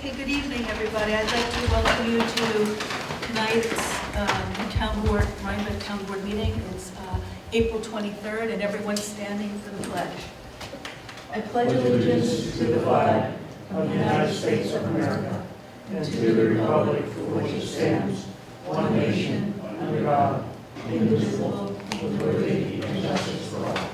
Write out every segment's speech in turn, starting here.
Okay, good evening, everybody. I'd like to welcome you to tonight's Town Board, Rhinebeck Town Board meeting. It's April 23rd, and everyone's standing for the pledge. I pledge allegiance to the flag of the United States of America and to the republic for which it stands, one nation, under God, indivisible, with liberty and justice for all.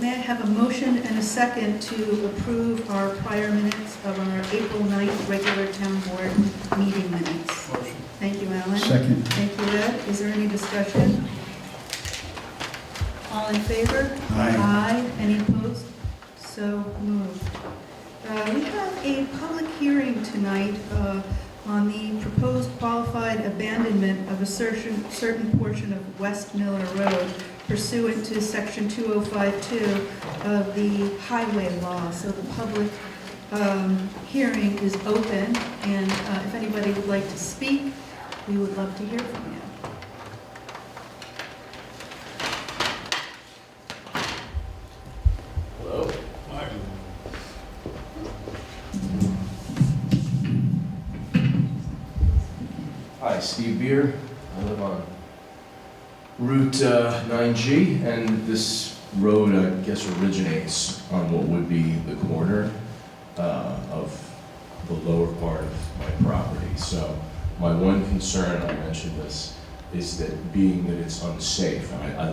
May I have a motion and a second to approve our prior minutes of our April 9th regular town board meeting minutes? Motion. Thank you, Alan. Second. Thank you, Ed. Is there any discussion? All in favor? Aye. Aye. Any opposed? So moved. We have a public hearing tonight on the proposed qualified abandonment of a certain portion of West Miller Road pursuant to Section 2052 of the highway law. So the public hearing is open, and if anybody would like to speak, we would love to hear from you. Hello. Aye. Hi, Steve Beer. I live on Route 9G, and this road, I guess, originates on what would be the corner of the lower part of my property. So my one concern, I mentioned this, is that being that it's unsafe, I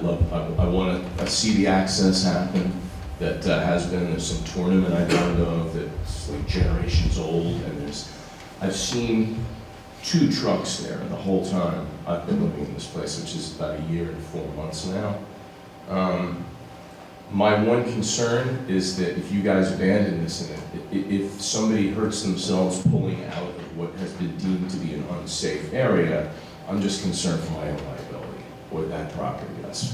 want to see the access happen. That there's some tournament I know of that's like generations old, and I've seen 2 trucks there the whole time I've been living in this place, which is about a year and 4 months now. My one concern is that if you guys abandon this, and if somebody hurts themselves pulling out of what has been deemed to be an unsafe area, I'm just concerned for my own liability or that property does.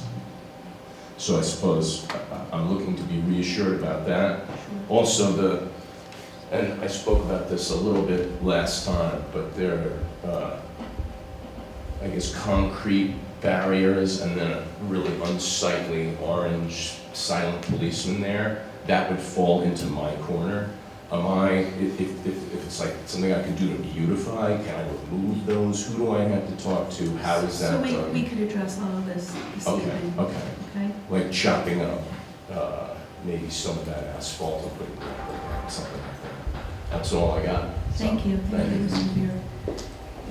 So I suppose I'm looking to be reassured about that. Also, and I spoke about this a little bit last time, but there are, I guess, concrete barriers and then a really unsightly orange silent policeman there. That would fall into my corner. If it's like something I can do to beautify, can I remove those? Who do I have to talk to? How is that done? So we could address all of this evening. Okay. Like chopping up maybe some of that asphalt and putting it something like that. That's all I got. Thank you. Thank you, Mr. Beer.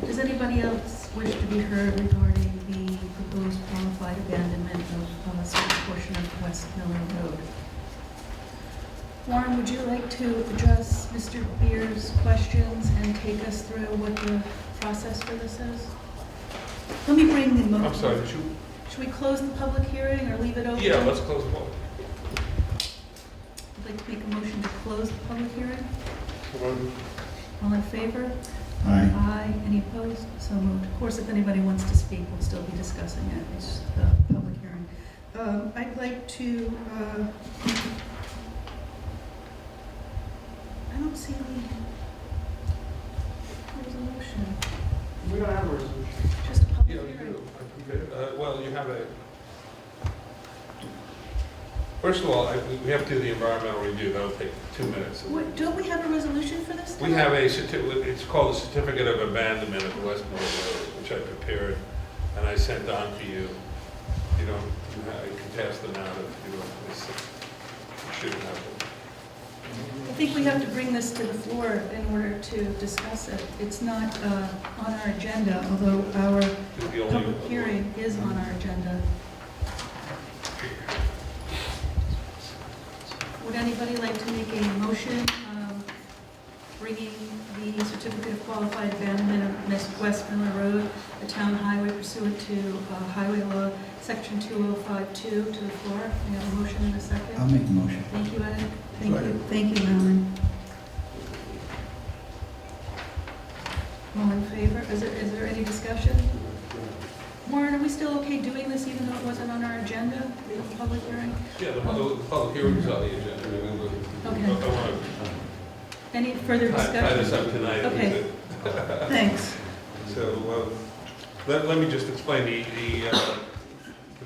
Does anybody else wish to be heard regarding the proposed qualified abandonment of a certain portion of West Miller Road? Warren, would you like to address Mr. Beer's questions and take us through what the process for this is? Let me bring the motion. I'm sorry, Should we close the public hearing or leave it open? yeah, let's close the vote. I'd like to make a motion to close the public hearing. All in favor? Aye. Aye. Any opposed? So moved. Of course, if anybody wants to speak, we'll still be discussing it. It's the public hearing. I'd like to, I don't see any resolution, We don't have a resolution. just a public Yeah, you hearing. do. I prepared, well, you have a, first of all, we have to do the environmental review, that'll take 2 minutes. Don't we have a resolution for this? We have it's called a certificate of abandonment of West Miller Road, which I prepared, and I sent on to you. You can pass them out if you don't, you shouldn't have them. I think we have to bring this to the floor in order to discuss it. It's not on our agenda, although our It's the only- public hearing is on our agenda. Would anybody like to make a motion bringing the certificate of qualified abandonment of West Miller Road, a town highway pursuant to highway law, section 2052, to the floor? We have a motion and a second. I'll make a motion. Thank you, Ed. Thank you. Second. Thank you, Alan. All in favor? Is there any discussion? Warren, are we still okay doing this even though it wasn't on our agenda, the public hearing? Yeah, the public hearing's on the agenda. Okay. I don't want Any further to tie this discussion? up tonight. Okay. Thanks. So, Let me just explain, the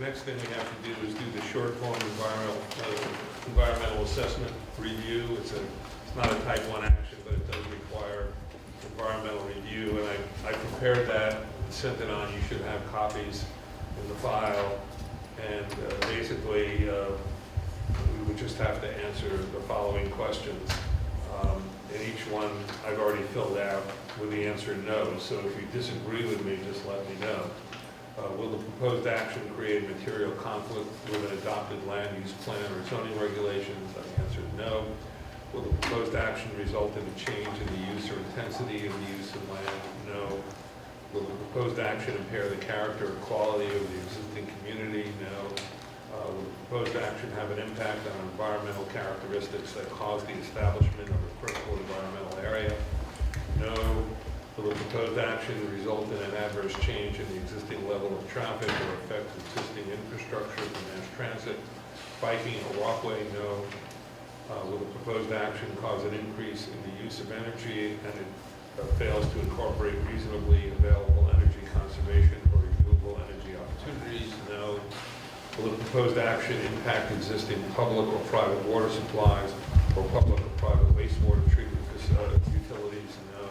next thing we have to do is do the short form environmental assessment review. It's not a type 1 action, but it does require environmental review, and I prepared that, sent it on. You should have copies in the file, and basically we would just have to answer the following questions. And each one I've already filled out with the answer no, so if you disagree with me, just let me know. Will the proposed action create material conflict with an adopted land use plan or zoning regulations? I answered no. Will the proposed action result in a change in the use or intensity of the use of land? No. Will the proposed action impair the character or quality of the existing community? No. Will the proposed action have an impact on environmental characteristics that cause the establishment of a critical environmental area? No. Will the proposed action result in an adverse change in the existing level of traffic or affect existing infrastructure for mass transit, biking, or walkway? No. Will the proposed action cause an increase in the use of energy and it fails to incorporate reasonably available energy conservation or renewable energy opportunities? No. Will the proposed action impact existing public or private water supplies or public or private wastewater treatment utilities? No.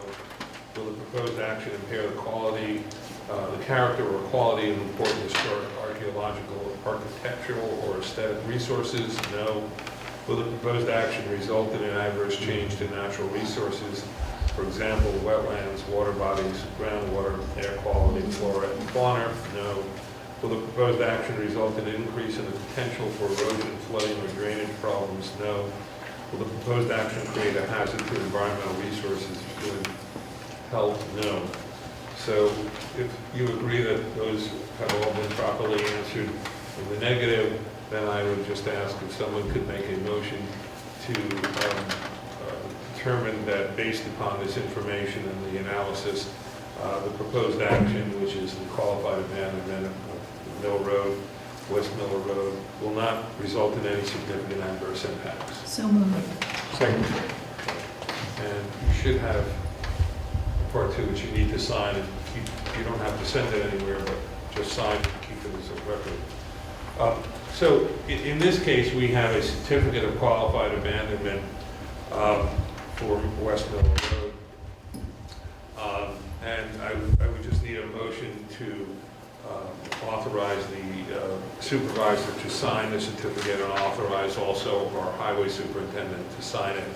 Will the proposed action impair the quality, the character or quality of important historic, archaeological, architectural, or aesthetic resources? No. Will the proposed action result in an adverse change to natural resources, for example, wetlands, water bodies, groundwater, air quality, flora, and fauna? No. Will the proposed action result in an increase in the potential for erosion, flooding, or drainage problems? No. Will the proposed action create a hazard to environmental resources, including health? No. So if you agree that those have all been properly answered in the negative, then I would just ask if someone could make a motion to determine that based upon this information and the analysis, the proposed action, which is the qualified abandonment of Mill Road, West Miller Road, will not result in any significant adverse impacts. So moved. Second. And you should have part 2, which you need to sign. You don't have to send it anywhere, but just sign it, keep it as a record. So in this case, we have a certificate of qualified abandonment for West Miller Road. And I would just need a motion to authorize the supervisor to sign the certificate and authorize also our highway superintendent to sign it.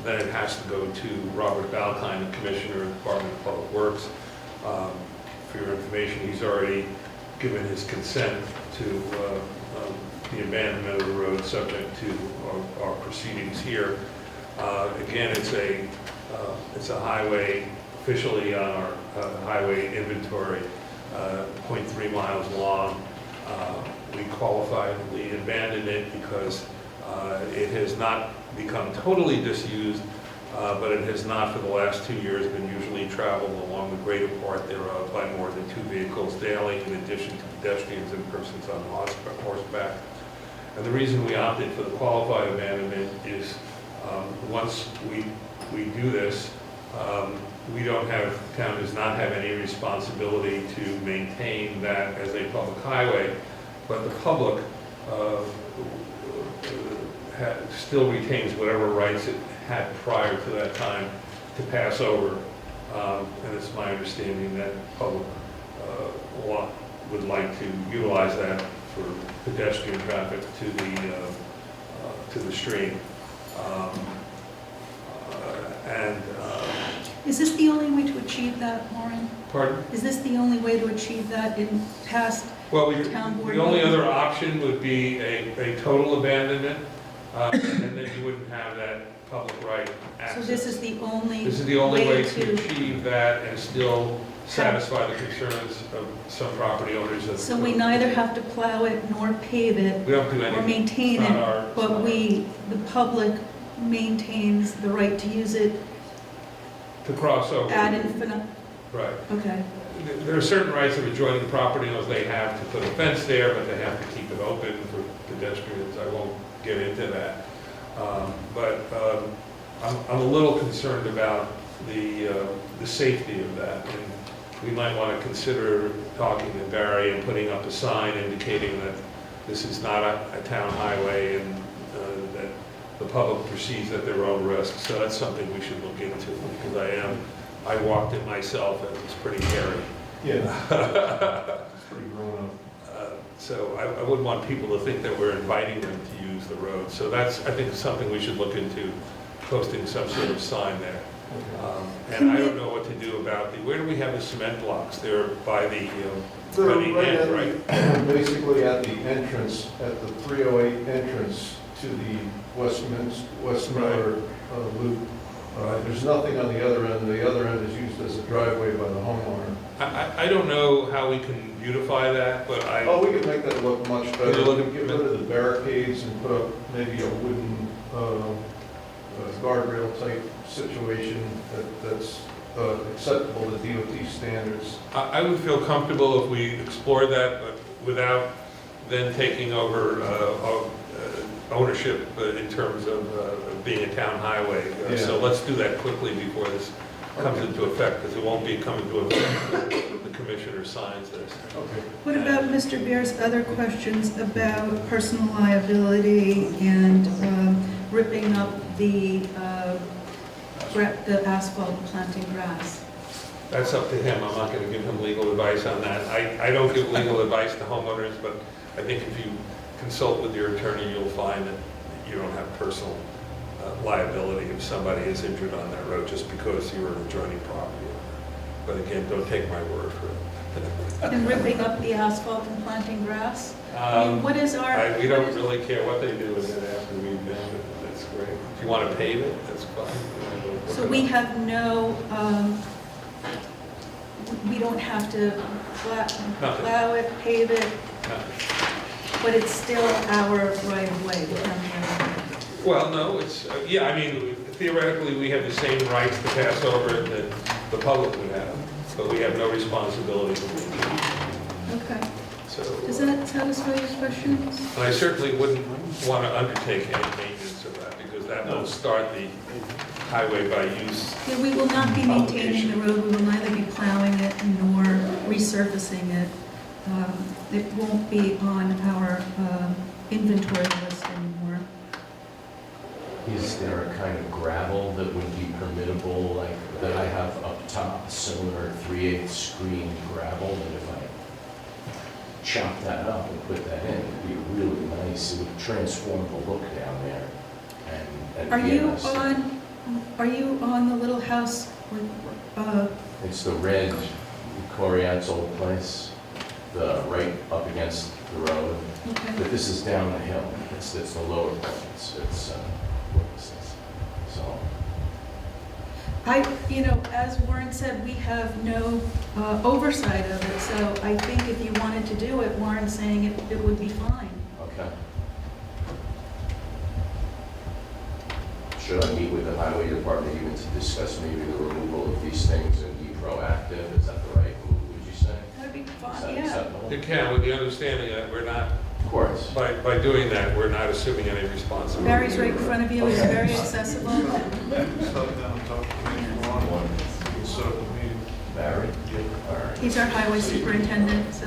Then it has to go to Robert Balkine, the Commissioner of the Department of Public Works. For your information, he's already given his consent to the abandonment of the road subject to our proceedings here. Again, it's a highway officially on our highway inventory, 0.3 miles long. We qualifiedly abandoned it because it has not become totally disused, but it has not for the last 2 years been usually traveled along the greater part thereof by more than 2 vehicles daily, in addition to pedestrians and persons on horseback. And the reason we opted for the qualified abandonment is once we do this, town does not have any responsibility to maintain that as a public highway, but the public still retains whatever rights it had prior to that time to pass over. And it's my understanding that public would like to utilize that for pedestrian traffic to the stream. Is this the only way to achieve that, Warren? Pardon? Is this the only way to achieve that in past Well, town board? the only meetings? other option would be a total abandonment, and then you wouldn't have that public right access. So this is the only way to achieve that and still satisfy the concerns of some property owners. So we neither have to plow it nor pave it We don't do anything. or maintain It's not it, our- but the public maintains the right to use it To cross over. ad infinitum. Right. Okay. There are certain rights of adjoining property owners. They have to put a fence there, but they have to keep it open for pedestrians. I won't get into that. I'm a little concerned about the safety of that. And we might want to consider talking to Barry and putting up a sign indicating that this is not a town highway and that the public perceives at their own risk. So that's something we should look into, because I walked it myself and it's pretty hairy. Yeah. It's pretty grown up. So I wouldn't want people to think that we're inviting them to use the road. So that's, I think, something we should look into, posting some sort of sign there. And I don't know what to do about where do we have the cement blocks? They're by the, They're by the right end, at right? basically at the entrance, at the 308 entrance to the Westmiller loop. There's nothing on the other end. The other end is used as a driveway by the homeowner. I don't know how we can beautify that, but Oh, we could make that look much better. You're looking- Get rid of the barricades and put up maybe a wooden guardrail type situation that's acceptable to DOT standards. I would feel comfortable if we explored that, but without then taking over ownership in terms of being a town highway. So let's do that quickly before this comes into effect, because it won't be coming to effect until the commissioner signs this. Okay. What about Mr. Beer's other questions about personal liability and ripping up the asphalt and planting grass? That's up to him. I'm not going to give him legal advice on that. I don't give legal advice to homeowners, but I think if you consult with your attorney, you'll find that you don't have personal liability if somebody is injured on that road just because you're an adjoining property owner. But again, don't take my word for it. And ripping up the asphalt and planting grass? I mean, what is our... We don't really care what they do with it after we've done it. That's great. If you want to pave it, that's fine. So we have no, we don't have to Nothing. plow it, pave it, Nothing. but it's still our right of way, the county right of way. Well, no, it's, yeah, I mean, theoretically, we have the same rights to pass over it that the public would have, but we have no responsibility to maintain. Okay. So, Does that satisfy your questions? and I certainly wouldn't want to undertake any maintenance of that, because that will start the highway by use. Yeah, we will not be maintaining the road, we will neither be plowing it nor resurfacing it. It won't be on our inventory list anymore. Is there a kind of gravel that would be permittable, like that I have up top, similar 3/8 screen gravel, that if I chop that up and put that in, it'd be really nice, it would transform the look down there. And Are be you nice. are you on the little house with, It's the red Coriat's old place, the right up against the road, okay. but this is down the hill, it's the lower point, it's what is this? So, As Warren said, we have no oversight of it, so I think if you wanted to do it, Warren's saying it would be fine. okay. Should I meet with the highway department even to discuss maybe the removal of these things and be proactive? Is that the right move, would you say? That'd be Is fine, that yeah. acceptable? You can, with the understanding that we're not, Of course. by doing that, we're not assuming any responsibility. Barry's right in front of you, he's Okay. very accessible. Step down and talk to me if you want. One, We'll set up a meeting. Barry? All right. He's our highway superintendent, so.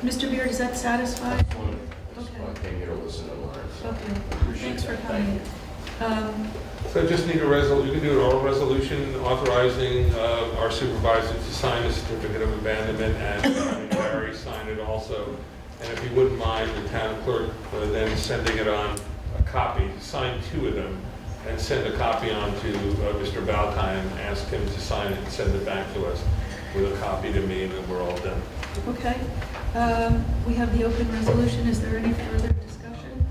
Mr. Beard, does that satisfy? I came here to listen and learn. so Okay, appreciate thanks for that. coming. So just need you can do an oral resolution authorizing our supervisor to sign a certificate of abandonment, and Barry sign it also. And if you wouldn't mind, the town clerk then sending it on a copy, sign 2 of them, and send a copy on to Mr. Valkine and ask him to sign it and send it back to us with a copy to me, and then we're all done. Okay, we have the open resolution, is there any further discussion?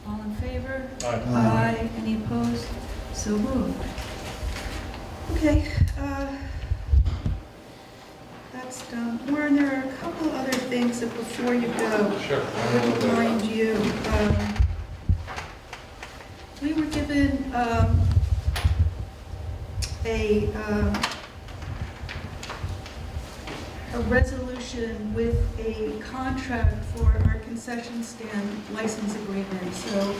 All in favor? Aye. Any opposed? So moved. Okay, that's done. Warren, there are a couple other things that before you go, Sure. I would remind you, we were given a resolution with a contract for our concession stand license agreement. So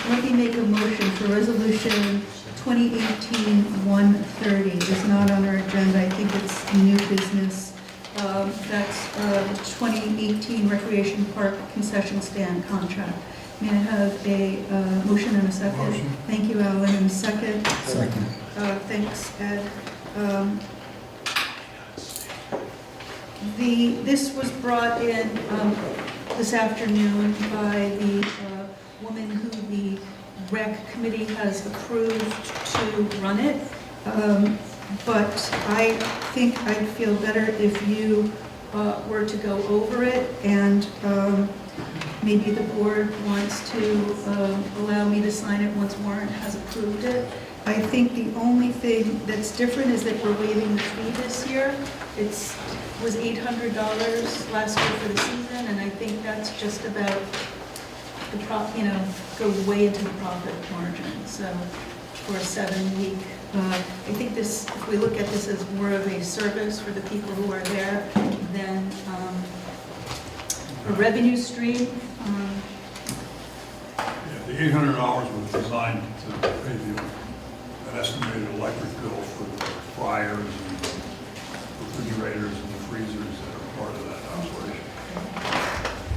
let me make a motion for resolution 2018-130 is not on our agenda. I think it's new business. That's 2018 Recreation Park Concession Stand Contract. May I have a motion and a second? Motion. Thank you, Alan, and a second. Second. Thanks, Ed. This was brought in this afternoon by the woman who the rec committee has approved to run it. But I think I'd feel better if you were to go over it, and maybe the board wants to allow me to sign it once Warren has approved it. I think the only thing that's different is that we're waiving the fee this year. It was $800 last year for the season, and I think that's just about the goes way into the profit margin. So for a 7-week, I think this, if we look at this as more of a service for the people who are there than a revenue stream. The $800 was designed to pay an estimated electric bill for the fryers and the refrigerators and the freezers that are part of that operation.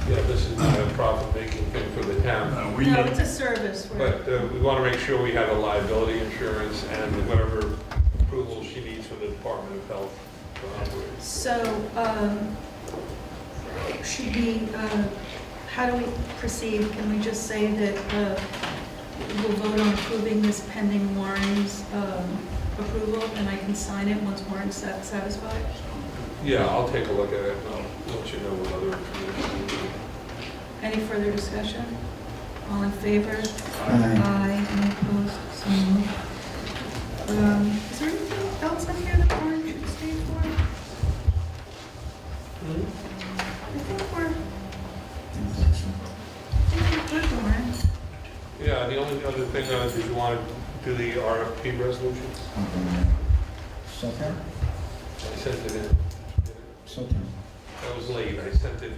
Yeah, this is not a profit-making thing for the town. We No, need, it's a service for. But we want to make sure we have a liability insurance and whatever approval she needs from the Department of Health to operate. So, should we, how do we proceed? Can we just say that we'll vote on approving this pending Warren's approval, and I can sign it once Warren's satisfied? Yeah, I'll take a look at it and I'll let you know what other information we need. Any further discussion? All in favor? Aye. Aye. Any opposed? So moved. Is there anything else on here that Warren should stay for? I think we're good, Warren. Yeah, the only other thing, did you want to do the RFP resolutions? Second? I sent it in. Second. That was late, I sent it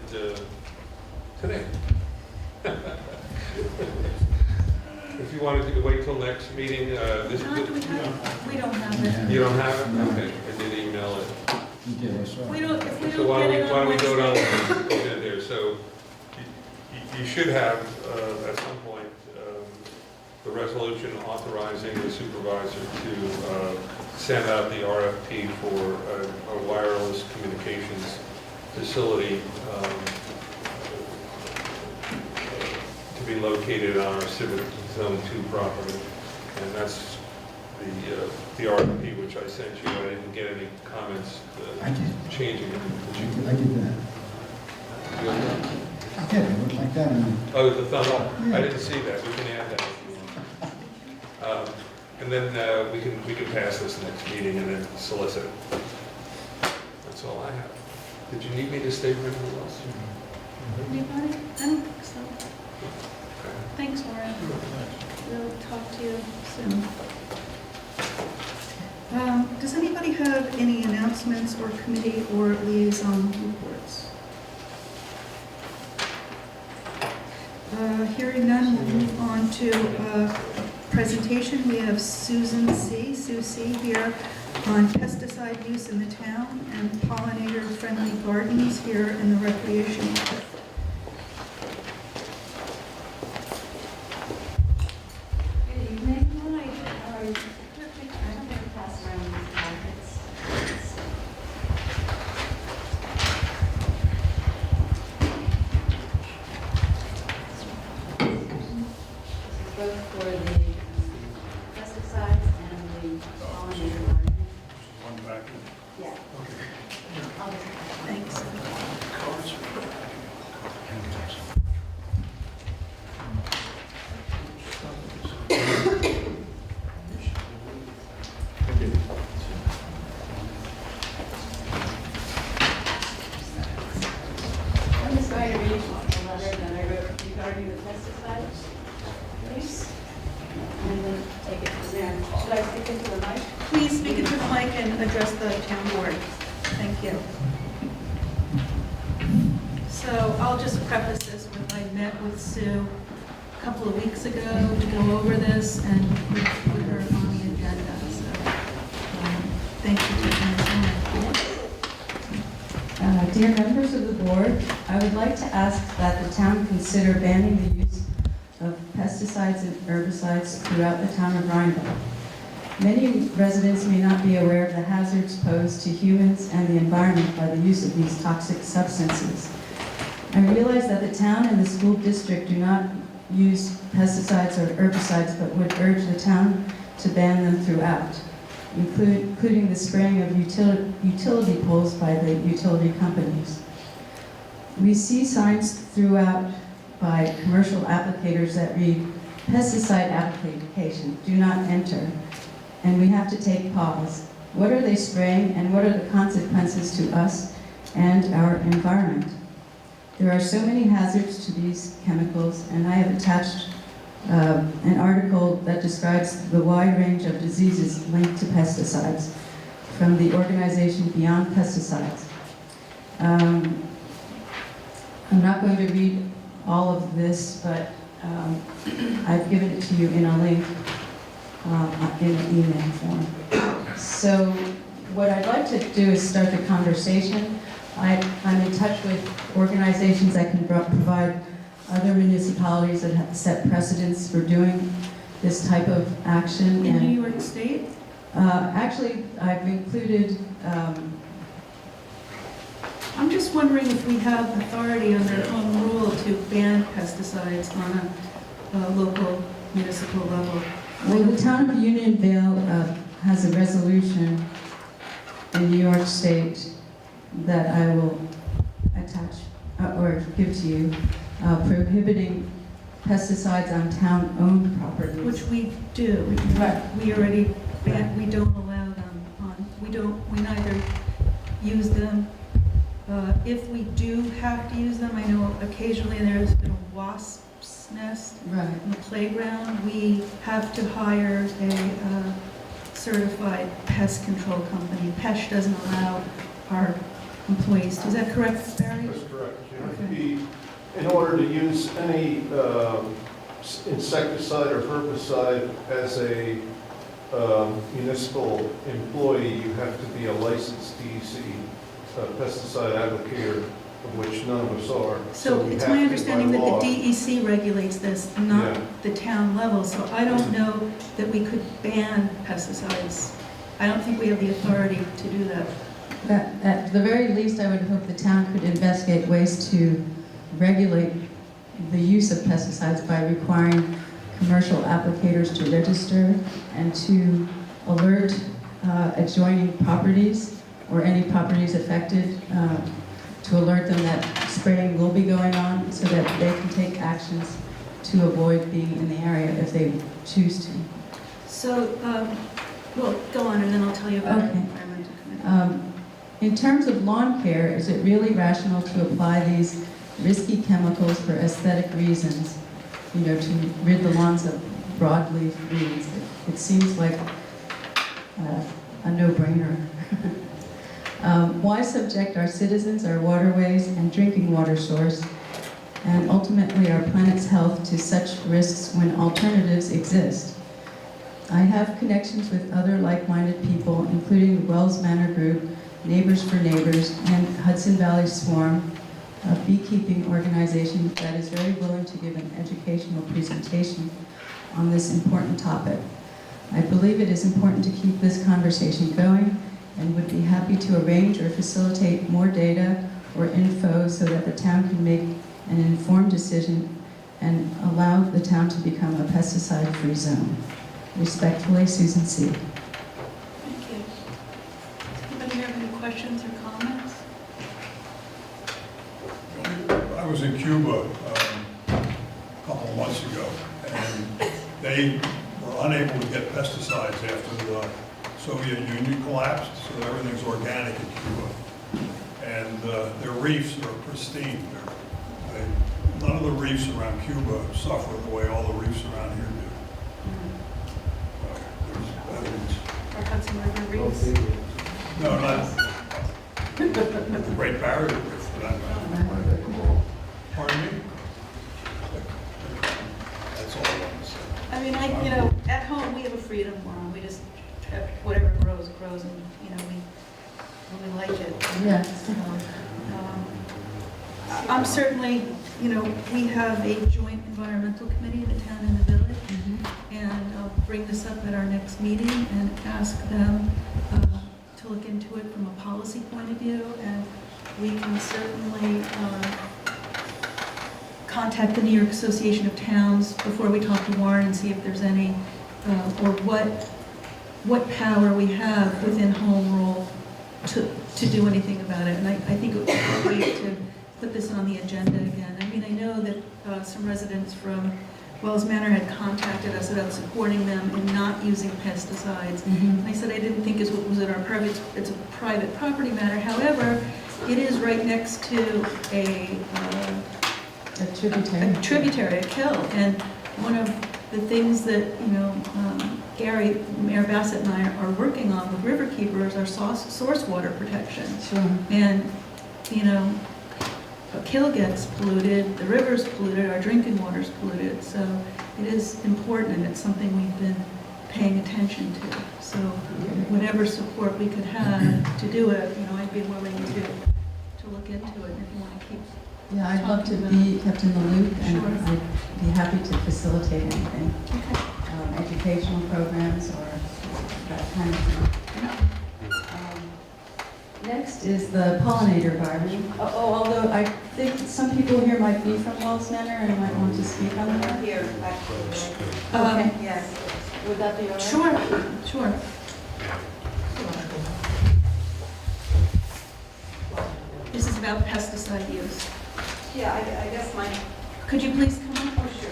today. If you wanted to wait till next meeting, this Do we have, we don't have it. you don't have it? Okay, I did email it. You did, I saw. We don't, if we So don't why get don't we, it why on don't we go down Wednesday. there? So you should have, at some point, the resolution authorizing the supervisor to send out the RFP for a wireless communications facility to be located on our Civic Zone 2 property. And that's the RFP which I sent you. I didn't get any comments I did. changing it. I did that. You got that? I did, it looked like that, and Oh, the thumb up. I didn't see that. We can add that if you want. And then we can pass this next meeting and then solicit it. That's all I have. Did you need me to stay for anything else? Anybody? I don't think so. Okay. Thanks, Warren. We'll talk to you soon. Does anybody have any announcements or committee or liaison reports? Hearing none, we'll move on to presentation. We have Sue C. here on pesticide use in the town and pollinator-friendly gardens here in the recreation area. Good evening. Hi. How are you? I'm going to pass around these packets. Both for the pesticides and the pollinator garden. one back. Yeah. I'll just- Thanks. I'm just going to read the letter that I wrote regarding the pesticides, please. And then take it from there. Should I speak into the mic? Please speak into the mic and address the town board. Thank you. So I'll just preface this with, I met with Sue a couple of weeks ago to go over this and put her on the Dear members of the board, I would like to ask that the town consider banning the use of pesticides and herbicides throughout the town of Rhinebeck. Many residents may not be aware of the hazards posed to humans and the environment by the use of these toxic substances. I realize that the town and the school district do not use pesticides or herbicides, but would urge the town to ban them throughout, including the spraying of utility poles by the utility companies. We see signs throughout by commercial applicators that read, pesticide application, do not enter, and we have to take pause. What are they spraying, and what are the consequences to us and our environment? There are so many hazards to these chemicals, and I have attached an article that describes the wide range of diseases linked to pesticides from the organization Beyond Pesticides. I'm not going to read all of this, but I've given it to you in a link in an email form. So what I'd like to do is start the conversation. I'm in touch with organizations that can provide other municipalities that have set precedents for doing this type of action. In New York State? Actually, I've included, I'm just wondering if we have authority under home rule to ban pesticides on a local municipal level. well, the town of Unionville has a resolution in New York State that I will attach or give to you, prohibiting pesticides on town-owned properties. Which we do. Right. We already ban, we don't allow them on, we neither use them. If we do have to use them, I know occasionally there's been a wasp's nest Right. in the playground. We have to hire a certified pest control company. PESH doesn't allow our employees. Is that correct, Barry? That's correct. Okay. In order to use any insecticide or herbicide as a municipal employee, you have to be a licensed DEC pesticide applicator, of which none of us are. So we it's have my to, understanding by that law- the DEC regulates this, not Yeah. the town level. So I don't know that we could ban pesticides. I don't think we have the authority to do that. At the very least, I would hope the town could investigate ways to regulate the use of pesticides by requiring commercial applicators to register and to alert adjoining properties or any properties affected, to alert them that spraying will be going on so that they can take actions to avoid being in the area if they choose to. So, well, go on and then I'll tell you about the Okay. environmental committee. In terms of lawn care, is it really rational to apply these risky chemicals for aesthetic reasons, to rid the lawns of broadleaf weeds? It seems like a no-brainer. Why subject our citizens, our waterways, and drinking water source, and ultimately our planet's health to such risks when alternatives exist? I have connections with other like-minded people, including the Wells Manor Group, Neighbors for Neighbors, and Hudson Valley Swarm, a beekeeping organization that is very willing to give an educational presentation on this important topic. I believe it is important to keep this conversation going and would be happy to arrange or facilitate more data or info so that the town can make an informed decision and allow the town to become a pesticide-free zone. Respectfully, Susan C. Thank you. Does anybody have any questions or comments? I was in Cuba a couple of months ago, and they were unable to get pesticides after the Soviet Union collapsed, so everything's organic in Cuba. And their reefs are pristine. None of the reefs around Cuba suffer the way all the reefs around here do. There's evidence. Or Hudson River Reefs? No, not the Great Barrier Reef, for that matter. Pardon me? That's all I want to say. I mean, at home, we have a freedom law. We just, whatever grows, grows, and, we like it. Yeah. I'm certainly, we have a joint environmental committee, the town and the village, and I'll bring this up at our next meeting and ask them to look into it from a policy point of view, and we can certainly contact the New York Association of Towns before we talk to Warren and see if there's any, or what power we have within home rule to do anything about it. And I think it would be great to put this on the agenda again. I mean, I know that some residents from Wells Manor had contacted us about supporting them in not using pesticides. And I said I didn't think it was in our purview. It's a private property matter. However, it is right next to a tributary, a kill. And one of the things that, Gary, Mayor Bassett and I are working on with river keepers are source water protection. Sure. And, a kill gets polluted, the river's polluted, our drinking water's polluted. So it is important, and it's something we've been paying attention to. So whatever support we could have to do it, I'd be willing to look into it if you want to keep. Yeah, I'd love to be kept in the loop, and I'd be happy to facilitate anything. Educational programs or that kind of thing. Next is the pollinator garden. Although I think some people here might be from Wells Manor and might want to speak on that. Here, Okay. yes. Would that be all right? Sure. This is about pesticide use. Yeah, I guess my, Could you please come up? oh, sure.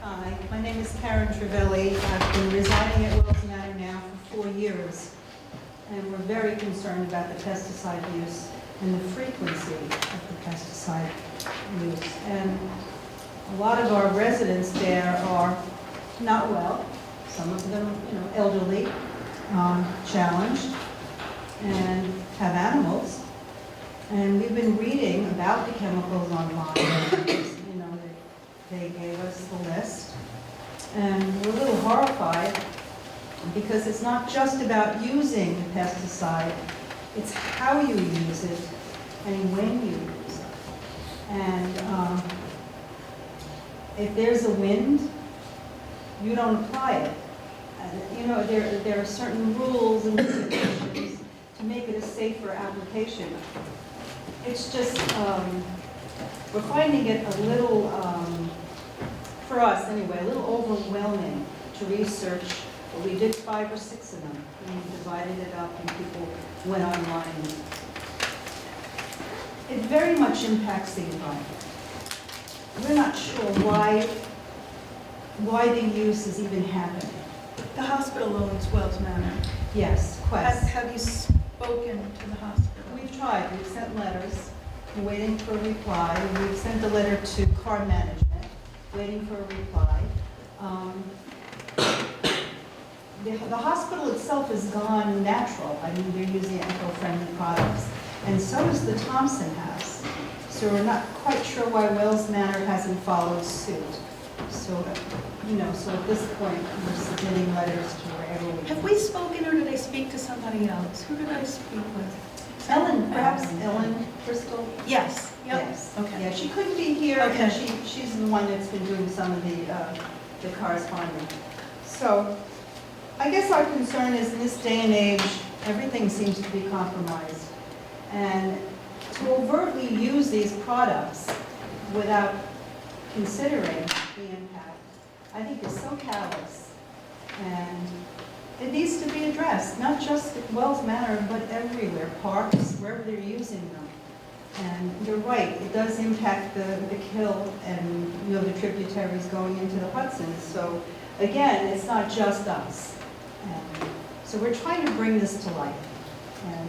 Hi, my name is Karen Trevelli. I've been residing at Wells Manor now for 4 years, and we're very concerned about the pesticide use and the frequency of the pesticide use. And a lot of our residents there are not well, some of them, elderly, challenged, and have animals. And we've been reading about the chemicals online. They gave us the list, and we're a little horrified because it's not just about using the pesticide, it's how you use it and when you use it. And if there's a wind, you don't apply it. There are certain rules and regulations to make it a safer application. It's just, we're finding it a little, for us anyway, a little overwhelming to research. But we did 5 or 6 of them. We divided it up and people went online. It very much impacts the environment. We're not sure why the use is even happening. The hospital owns Wells Manor. Yes, Quest. Have you spoken to the hospital? We've tried, we've sent letters, we're waiting for a reply. We've sent a letter to car management, waiting for a reply. The hospital itself has gone natural. I mean, they're using eco-friendly products. And so is the Thompson House. So we're not quite sure why Wells Manor hasn't followed suit. So, so at this point, we're submitting letters to wherever we can. Have we spoken, or did I speak to somebody else? Who did I speak with? Ellen, perhaps Ellen Crystal? Yes. Yep. Yes. Okay. Yeah, she couldn't be here, Okay. and she's the one that's been doing some of the corresponding. So, I guess our concern is in this day and age, everything seems to be compromised. And to overtly use these products without considering the impact, I think is so callous. And it needs to be addressed, not just at Wells Manor, but everywhere, parks, wherever they're using them. And you're right, it does impact the kill and, the tributaries going into the Hudson. So again, it's not just us. And so we're trying to bring this to life. And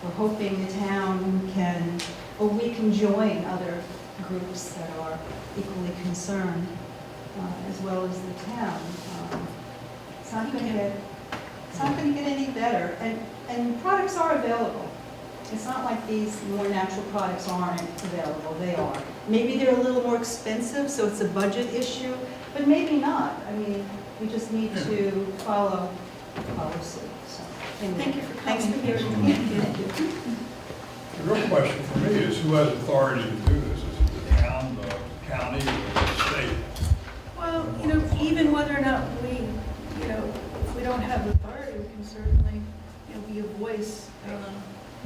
we're hoping the town we can join other groups that are equally concerned, as well as the town. It's not going to get any better. And products are available. It's not like these more natural products aren't available, they are. Maybe they're a little more expensive, so it's a budget issue, but maybe not. I mean, we just need to follow policy, so. anyway, Thank you for coming. Thanks for hearing me. Thank you. The real question for me is who has authority to do this? Is it the town, the county, or the state? Well, even whether or not we, if we don't have authority, we can certainly, be a voice.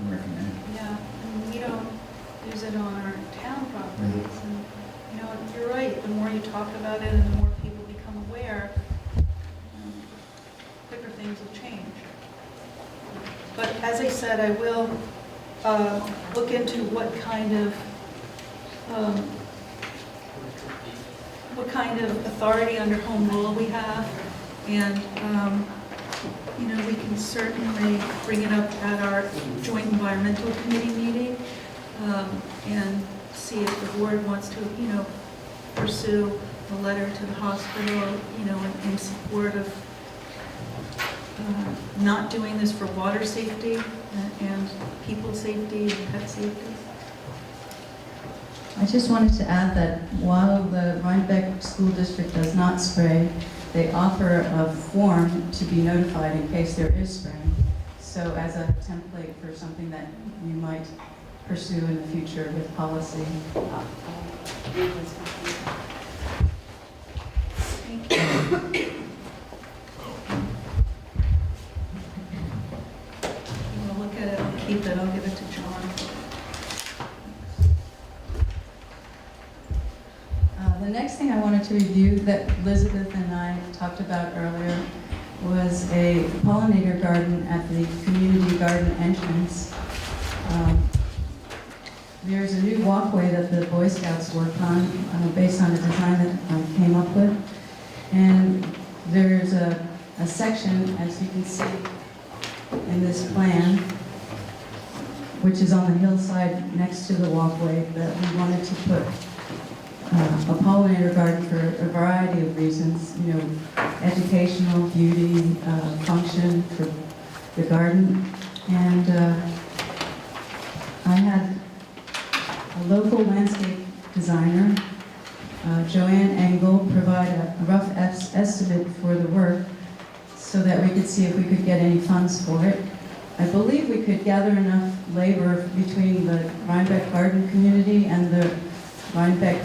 Recommend. Yeah, and we don't use it on our town properties. And, you're right, the more you talk about it and the more people become aware, quicker things will change. But as I said, I will look into what kind of authority under home rule we have, and we can certainly bring it up at our joint environmental committee meeting, and see if the board wants to, pursue a letter to the hospital, in support of not doing this for water safety and people safety and pet safety. I just wanted to add that while the Rhinebeck School District does not spray, they offer a form to be notified in case there is spraying. So as a template for something that you might pursue in the future with policy. Thank you. We'll look at it, I'll keep it, I'll give it to John. The next thing I wanted to review that Elizabeth and I talked about earlier was a pollinator garden at the community garden entrance. There's a new walkway that the Boy Scouts worked on based on a design that I came up with. And there's a section, as you can see in this plan, which is on the hillside next to the walkway, that we wanted to put a pollinator garden for a variety of reasons, educational, beauty, function for the garden. And I had a local landscape designer, Joanne Engel, provide a rough estimate for the work so that we could see if we could get any funds for it. I believe we could gather enough labor between the Rhinebeck garden community and the Rhinebeck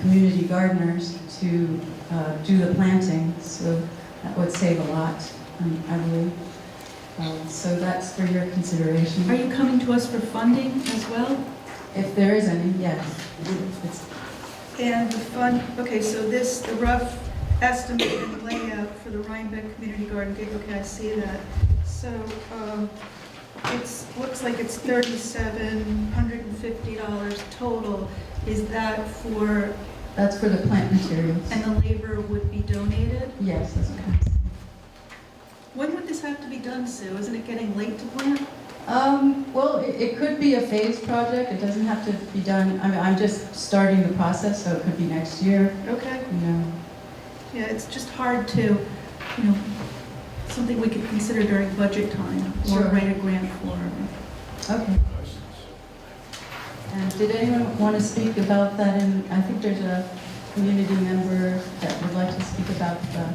community gardeners to do the planting, so that would save a lot, I believe. So that's for your consideration. Are you coming to us for funding as well? If there is any, yes. And the fund, okay, so the rough estimate and layout for the Rhinebeck Community Garden, okay, I see that. So looks like it's $3,750 total. Is that for, That's for the plant materials. and the labor would be donated? Yes, that's what I'm saying. When would this have to be done, Sue? Isn't it getting late to plant? Well, it could be a phased project. It doesn't have to be done, I'm just starting the process, so it could be next year, Okay. Yeah, it's just hard to, something we could consider during budget time, or Sure. write a grant for. Okay. And did anyone want to speak about that? And I think there's a community member that would like to speak about the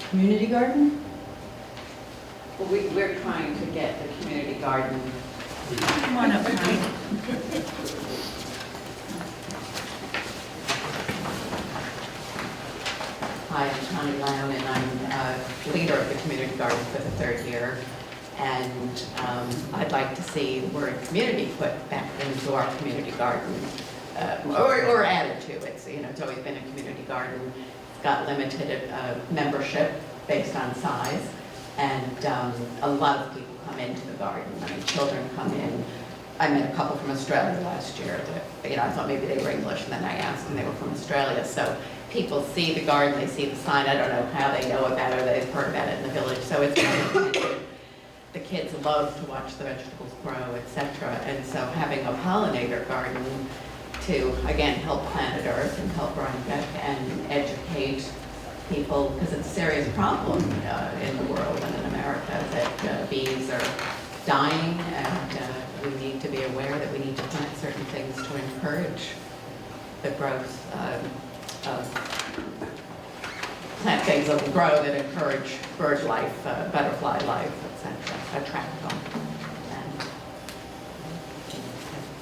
community garden. Well, we're trying to get the community garden. Come on up, Connie. Hi, I'm Connie Lown, and I'm leader of the community garden for the third year. And I'd like to see the word community put back into our community garden, or added to it. So, it's always been a community garden. It's got limited membership based on size. And a lot of people come into the garden. Children come in. I met a couple from Australia last year that, I thought maybe they were English, and then I asked and they were from Australia. So people see the garden, they see the sign. I don't know how they know about it, or they've heard about it in the village. So it's kind of intended. The kids love to watch the vegetables grow, etc. And so having a pollinator garden to, again, help planet Earth and help Rhinebeck and educate people, because it's a serious problem in the world and in America that bees are dying, and we need to be aware that we need to plant certain things to encourage the growth of plant things that will grow that encourage bird life, butterfly life, etc., attract them. And I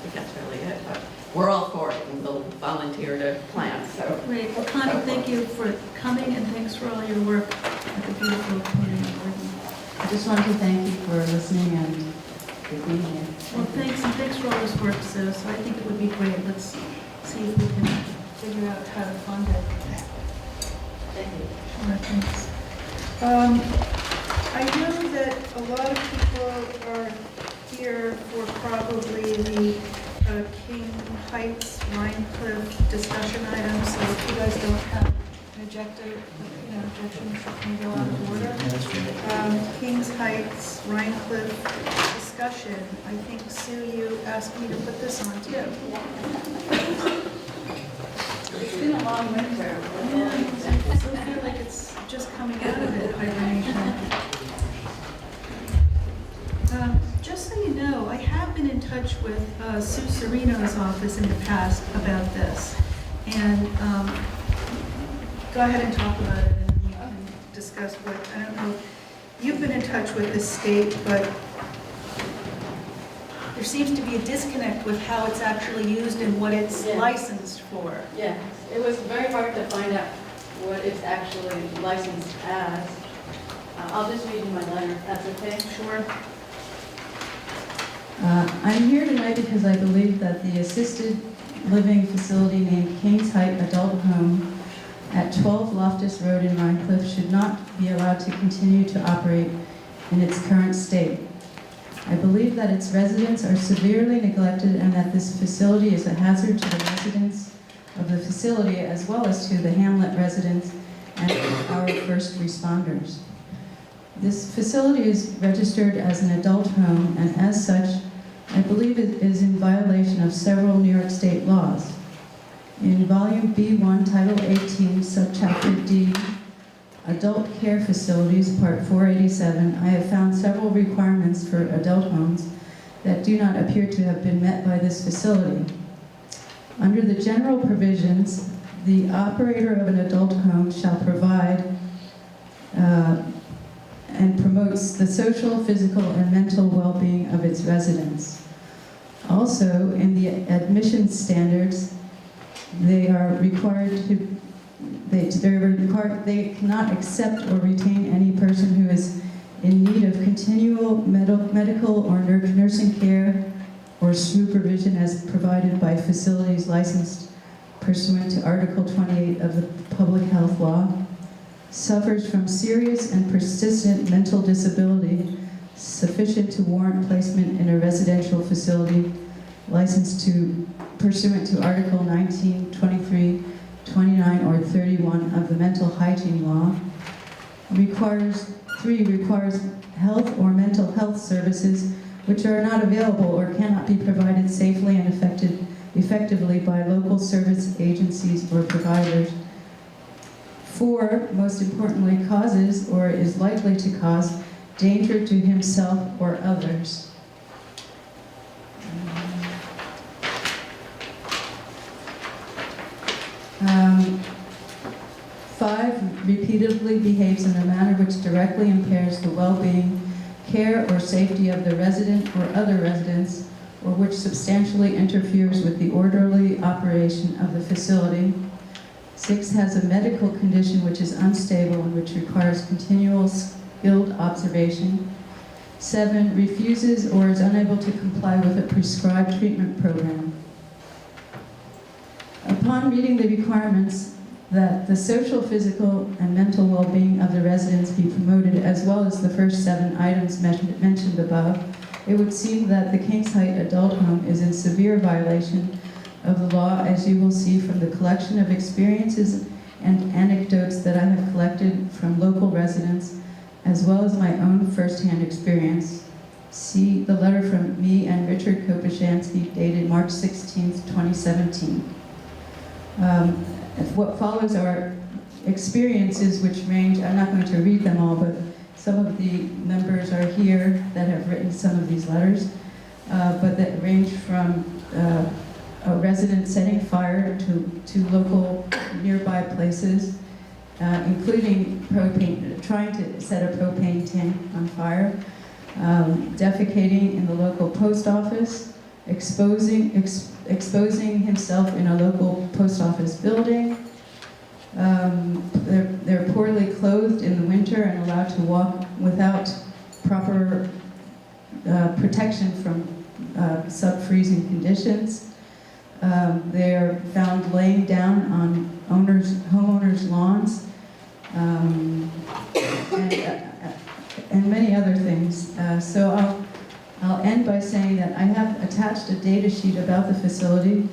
think that's really it. But we're all for it, and we'll volunteer to plant. So Great. Well, Connie, thank you for coming, and thanks for all your work at the beautiful community garden. I just want to thank you for listening and for being here. Well, thanks, and thanks for all this work, Sue. So I think it would be great. Let's see if we can figure out how to fund it. Thank you. Sure, thanks. I know that a lot of people are here for probably the King Heights, Rhinecliff discussion items, so if you guys don't have an objections, you can go out of order. Kings Heights, Rhinecliff discussion. I think, Sue, you asked me to put this on too. It's been a long winter. I still feel like it's just coming out of it, hibernation. Just so you know, I have been in touch with Sue Serino's office in the past about this. And go ahead and talk about it and we can discuss what, I don't know, you've been in touch with the state, but there seems to be a disconnect with how it's actually used and what it's Yeah. licensed for. Yeah, it was very hard to find out what it's actually licensed as. I'll just read you my letter, if that's okay? Sure. I'm here tonight because I believe that the assisted living facility named Kings Height Adult Home at 12 Loftus Road in Rhinecliff should not be allowed to continue to operate in its current state. I believe that its residents are severely neglected and that this facility is a hazard to the residents of the facility as well as to the hamlet residents and our first responders. This facility is registered as an adult home, and as such, I believe it is in violation of several New York State laws. In Volume B1, Title 18, Subchapter D, Adult Care Facilities, Part 487, I have found several requirements for adult homes that do not appear to have been met by this facility. Under the general provisions, the operator of an adult home shall provide and promotes the social, physical, and mental well-being of its residents. Also, in the admissions standards, they are required to, they cannot accept or retain any person who is in need of continual medical or nursing care or supervision as provided by facilities licensed pursuant to Article 28 of the Public Health Law, suffers from serious and persistent mental disability sufficient to warrant placement in a residential facility licensed pursuant to Article 19, 23, 29, or 31 of the Mental Hygiene Law, requires health or mental health services which are not available or cannot be provided safely and effectively by local service agencies or providers. 4, most importantly, causes or is likely to cause danger to himself or others. 5, repeatedly behaves in a manner which directly impairs the well-being, care, or safety of the resident or other residents, or which substantially interferes with the orderly operation of the facility. 6, has a medical condition which is unstable and which requires continual skilled observation. 7, refuses or is unable to comply with a prescribed treatment program. Upon meeting the requirements that the social, physical, and mental well-being of the residents be promoted, as well as the first 7 items mentioned above, it would seem that the Kings Height Adult Home is in severe violation of the law, as you will see from the collection of experiences and anecdotes that I have collected from local residents, as well as my own first-hand experience. See the letter from me and Richard Kopashansky dated March 16, 2017. What follows are experiences which range, I'm not going to read them all, but some of the members are here that have written some of these letters, but that range from a resident setting fire to local nearby places, including trying to set a propane tank on fire, defecating in the local post office, exposing himself in a local post office building. They're poorly clothed in the winter and allowed to walk without proper protection from sub-freezing conditions. They're found laying down on homeowners' lawns, and many other things. So I'll end by saying that I have attached a data sheet about the facility,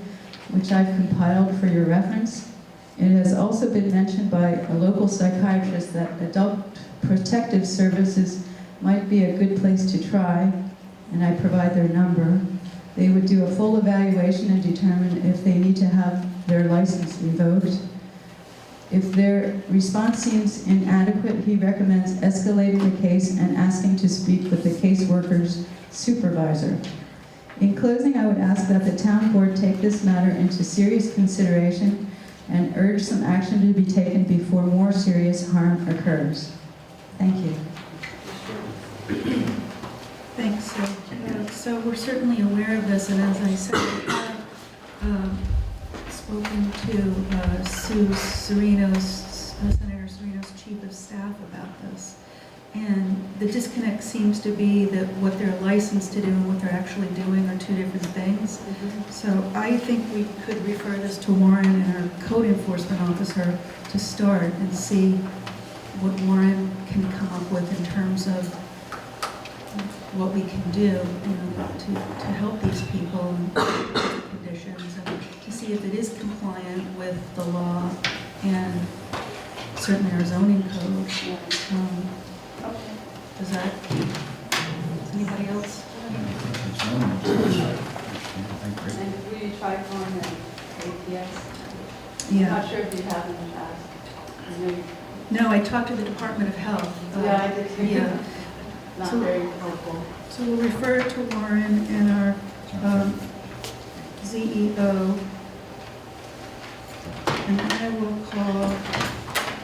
which I've compiled for your reference. It has also been mentioned by a local psychiatrist that adult protective services might be a good place to try, and I provide their number. They would do a full evaluation and determine if they need to have their license revoked. If their response seems inadequate, he recommends escalating the case and asking to speak with the caseworker's supervisor. In closing, I would ask that the town board take this matter into serious consideration and urge some action to be taken before more serious harm occurs. Thank you. Thanks. So we're certainly aware of this, and as I said, we have spoken to Senator Serino's chief of staff about this. And the disconnect seems to be that what they're licensed to do and what they're actually doing are two different things. So I think we could refer this to Warren and our code enforcement officer to start and see what Warren can come up with in terms of what we can do to help these people in conditions, and to see if it is compliant with the law and certainly our zoning code. Does anybody else? And we try calling them APS. Yeah. Not sure if you have in the past. I know you- No, I talked to the Department of Health. Yeah, I did too. Yeah. Not So- very helpful. So we'll refer to Warren and our ZEO, and I will call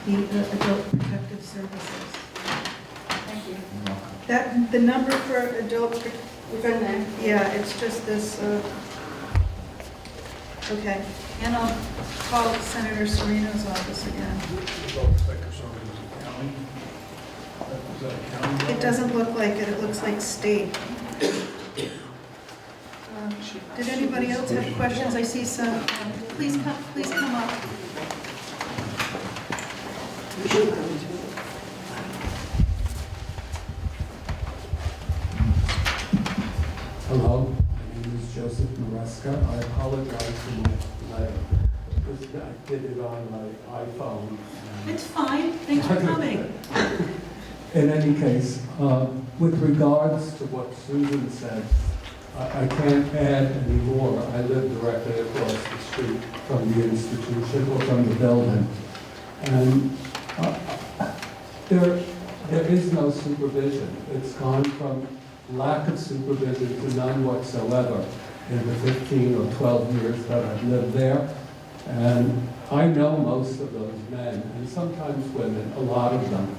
the Adult Protective Services. Thank you. The number for adult, It's in there. yeah, it's just this, okay. And I'll call Senator Serino's office again. It doesn't look like it looks like state. Did anybody else have questions? I see some, please come up. Hello, my name is Joseph Maresca. I apologize for my letter, because I did it on my iPhone. It's fine, thanks for coming. In any case, with regards to what Susan said, I can't add any more. I live directly across the street from the institution or from the building. And there is no supervision. It's gone from lack of supervision to none whatsoever in the 15 or 12 years that I've lived there. And I know most of those men, and sometimes women, a lot of them.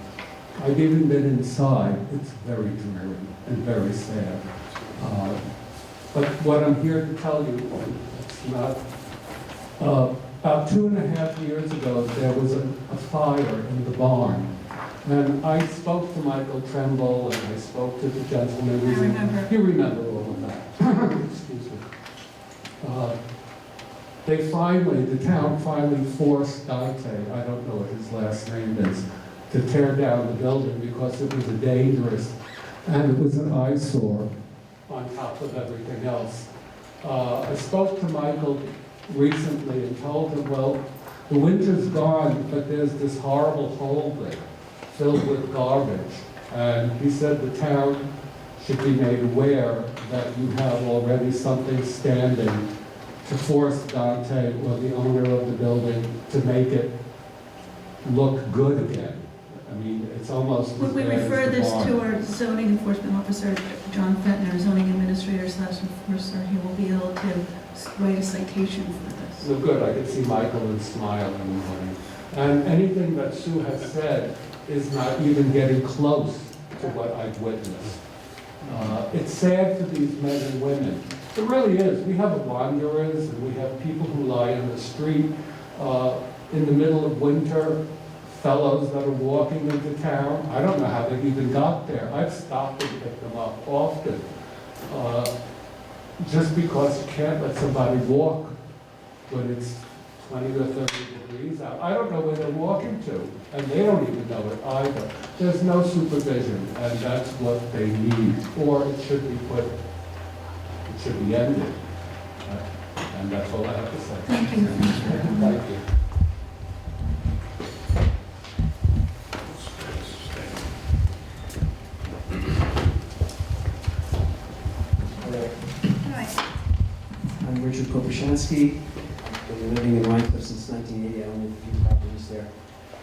I've even been inside. It's very dreary and very sad. But what I'm here to tell you, it's not, about 2.5 years ago, there was a fire in the barn. And I spoke to Michael Tremble, and I spoke to the gentleman. I remember. You remember all of that. Excuse me. The town finally forced Dante, I don't know what his last name is, to tear down the building because it was dangerous and it was an eyesore on top of everything else. I spoke to Michael recently and told him, well, the winter's gone, but there's this horrible hole there filled with garbage. And he said the town should be made aware that you have already something standing to force Dante or the owner of the building to make it look good again. I mean, it's almost. Would we as bad as refer the this barn. to our zoning enforcement officer, John Fentner, zoning administrator slash enforcer? He will be able to write a citation for this. So good, I could see Michael and smile in the morning. And anything that Sue has said is not even getting close to what I've witnessed. It's sad for these men and women. It really is. We have wanderers and we have people who lie in the street in the middle of winter, fellows that are walking into town. I don't know how they even got there. I've stopped and picked them up often. Just because you can't let somebody walk when it's 20 or 30 degrees out. I don't know where they're walking to, and they don't even know it either. There's no supervision, and that's what they need, or it should be ended. And that's all I have to say. Thank you. Thank you. Hi. I'm Richard Kopashansky. I've been living in Rhinebeck since 1980. I own a few properties there.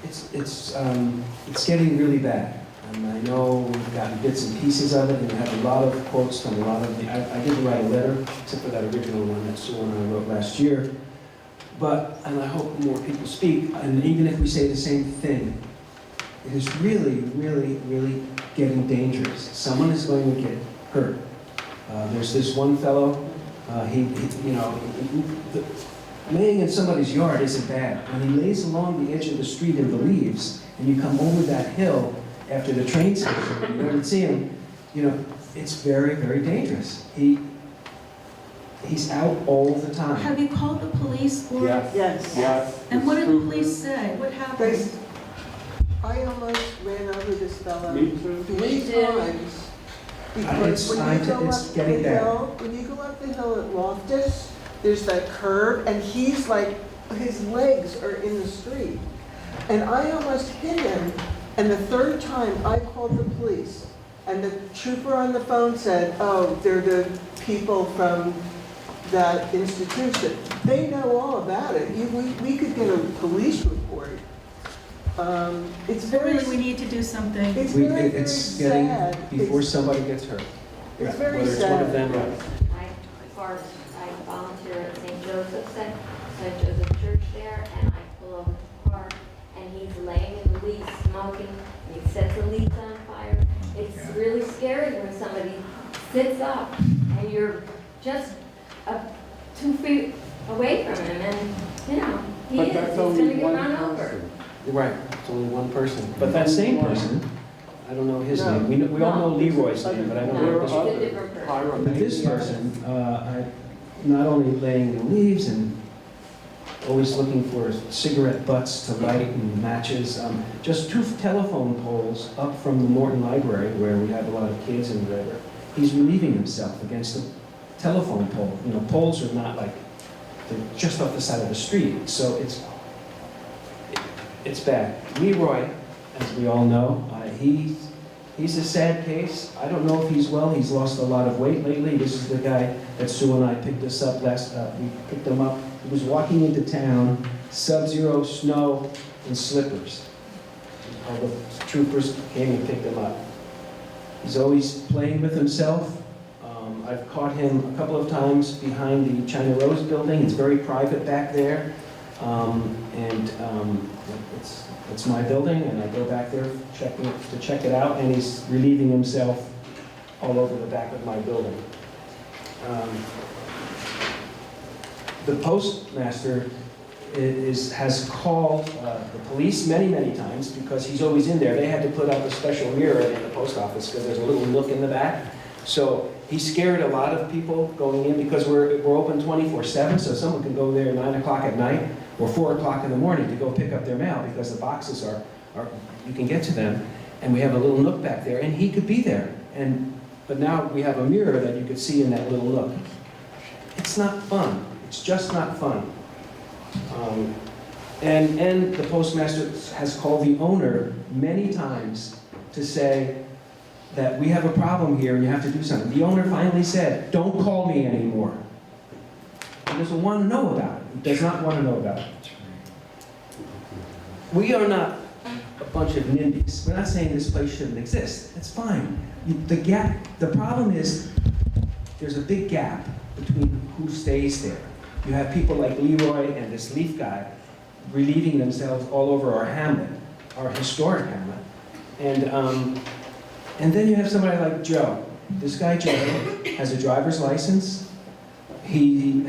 It's getting really bad. And I know we've gotten bits and pieces of it, and we have a lot of quotes from a lot of the... I didn't write a letter, except for that original one that Sue and I wrote last year. And I hope more people speak, and even if we say the same thing, it is really, really, really getting dangerous. Someone is going to get hurt. There's this one fellow, laying in somebody's yard isn't bad. When he lays along the edge of the street in the leaves, and you come over that hill after the train station, and you don't see him, it's very, very dangerous. He's out all the time. Have you called the police or? Yes. Yes. And what did the police say? What happened? I almost ran over this fellow Me too. 3 times. Because It's getting bad. when you go up the hill at Loftus, there's that curve, and he's like, his legs are in the street. And I almost hit him, and the 3rd time I called the police, and the trooper on the phone said, oh, they're the people from that institution. They know all about it. We could get a police report. It's very, Really, we need to do something. it's very, very It's getting sad. before somebody gets hurt. It's very Whether it's one of sad. them or... I volunteer at St. Joseph Church there, and I pull over the car, and he's laying in the leaves smoking, and he sets the leaves on fire. It's really scary when somebody sits up, and you're just 2 feet away from him, and, he's gonna get run over. You're right, it's only one person. But that same person, I don't know his name. We all know Leroy's name, but I don't know It's this a different person. But this person, not only laying in leaves and always looking for cigarette butts to light and matches, just 2 telephone poles up from the Morton Library, where we have a lot of kids and whatever. He's relieving himself against a telephone pole. Poles are not like, they're just off the side of the street, so it's bad. Leroy, as we all know, he's a sad case. I don't know if he's well. He's lost a lot of weight lately. This is the guy that Sue and I picked us up we picked him up. He was walking into town, sub-zero snow and slippers. All the troopers came and picked him up. He's always playing with himself. I've caught him a couple of times behind the China Rose building. It's very private back there. It's my building, and I go back there to check it out, and he's relieving himself all over the back of my building. The postmaster has called the police many, many times because he's always in there. They had to put up a special mirror in the post office because there's a little nook in the back. So he scared a lot of people going in because we're open 24/7, so someone can go there at 9 o'clock at night or 4 o'clock in the morning to go pick up their mail because the boxes are you can get to them. And we have a little nook back there, and he could be there. But now we have a mirror that you could see in that little nook. It's not fun. It's just not fun. And the postmaster has called the owner many times to say that we have a problem here and you have to do something. The owner finally said, don't call me anymore. He doesn't want to know about it. He does not want to know about it. We are not a bunch of NIMBYs. We're not saying this place shouldn't exist. It's fine. The problem is there's a big gap between who stays there. You have people like Leroy and this Leaf guy relieving themselves all over our hamlet, our historic hamlet. And then you have somebody like Joe. This guy Joe has a driver's license. He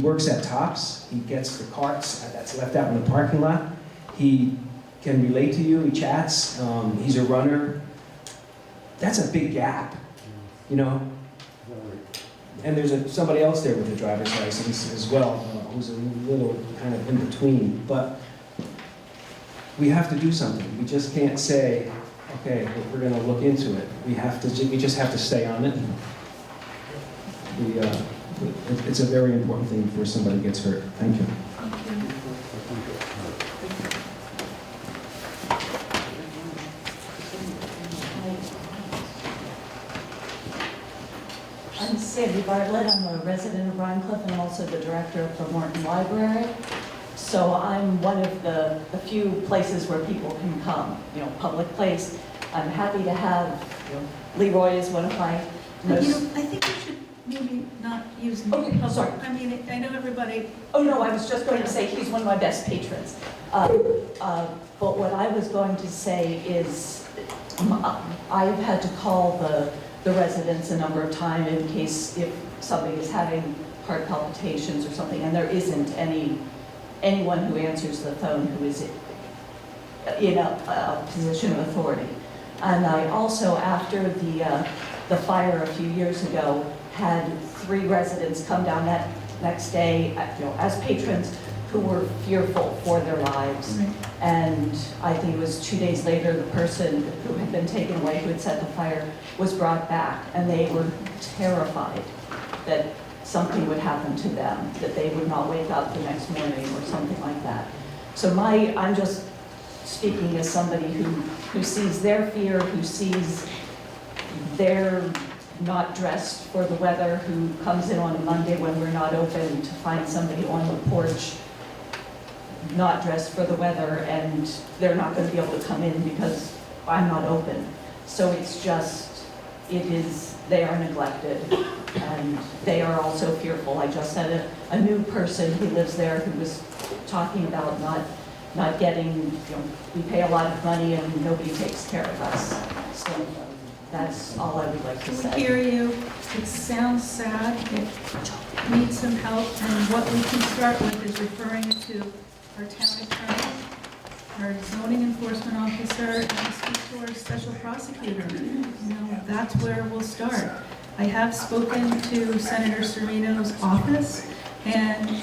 works at Tops. He gets the carts that's left out in the parking lot. He can relate to you. He chats. He's a runner. That's a big gap, you know. And there's somebody else there with a driver's license as well, who's a little kind of in between. But we have to do something. We just can't say, okay, we're going to look into it. We just have to stay on it. It's a very important thing before somebody gets hurt. Thank you. I'm Sandy Bartlett. I'm a resident of Rhine Cliff and I'm also the director of the Morton Library. So I'm one of the few places where people can come, you know, public place. I'm happy to have, you know, Leroy is one of my most... You know, I think we should maybe not use the Okay, public. sorry. I mean, I know everybody... Oh, no, I was just going to say he's one of my best patrons. But what I was going to say is I've had to call the residents a number of times in case if somebody is having heart palpitations or something, and there isn't anyone who answers the phone who is in a position of authority. And I also, after the fire a few years ago, had 3 residents come down that next day, you know, as patrons who were fearful for their lives. Right. And I think it was 2 days later, the person who had been taken away, who had set the fire, was brought back, and they were terrified that something would happen to them, that they would not wake up the next morning or something like that. So I'm just speaking as somebody who sees their fear, who sees they're not dressed for the weather, who comes in on a Monday when we're not open to find somebody on the porch not dressed for the weather, and they're not going to be able to come in because I'm not open. So it's just, they are neglected, and they are also fearful. I just had a new person who lives there who was talking about not getting, you know, we pay a lot of money and nobody takes care of us. So that's all I would like to say. We hear you. It sounds sad. It needs some help, and what we can start with is referring it to our town attorney, our zoning enforcement officer, and speak to our special prosecutor. You know, that's where we'll start. I have spoken to Senator Serino's office and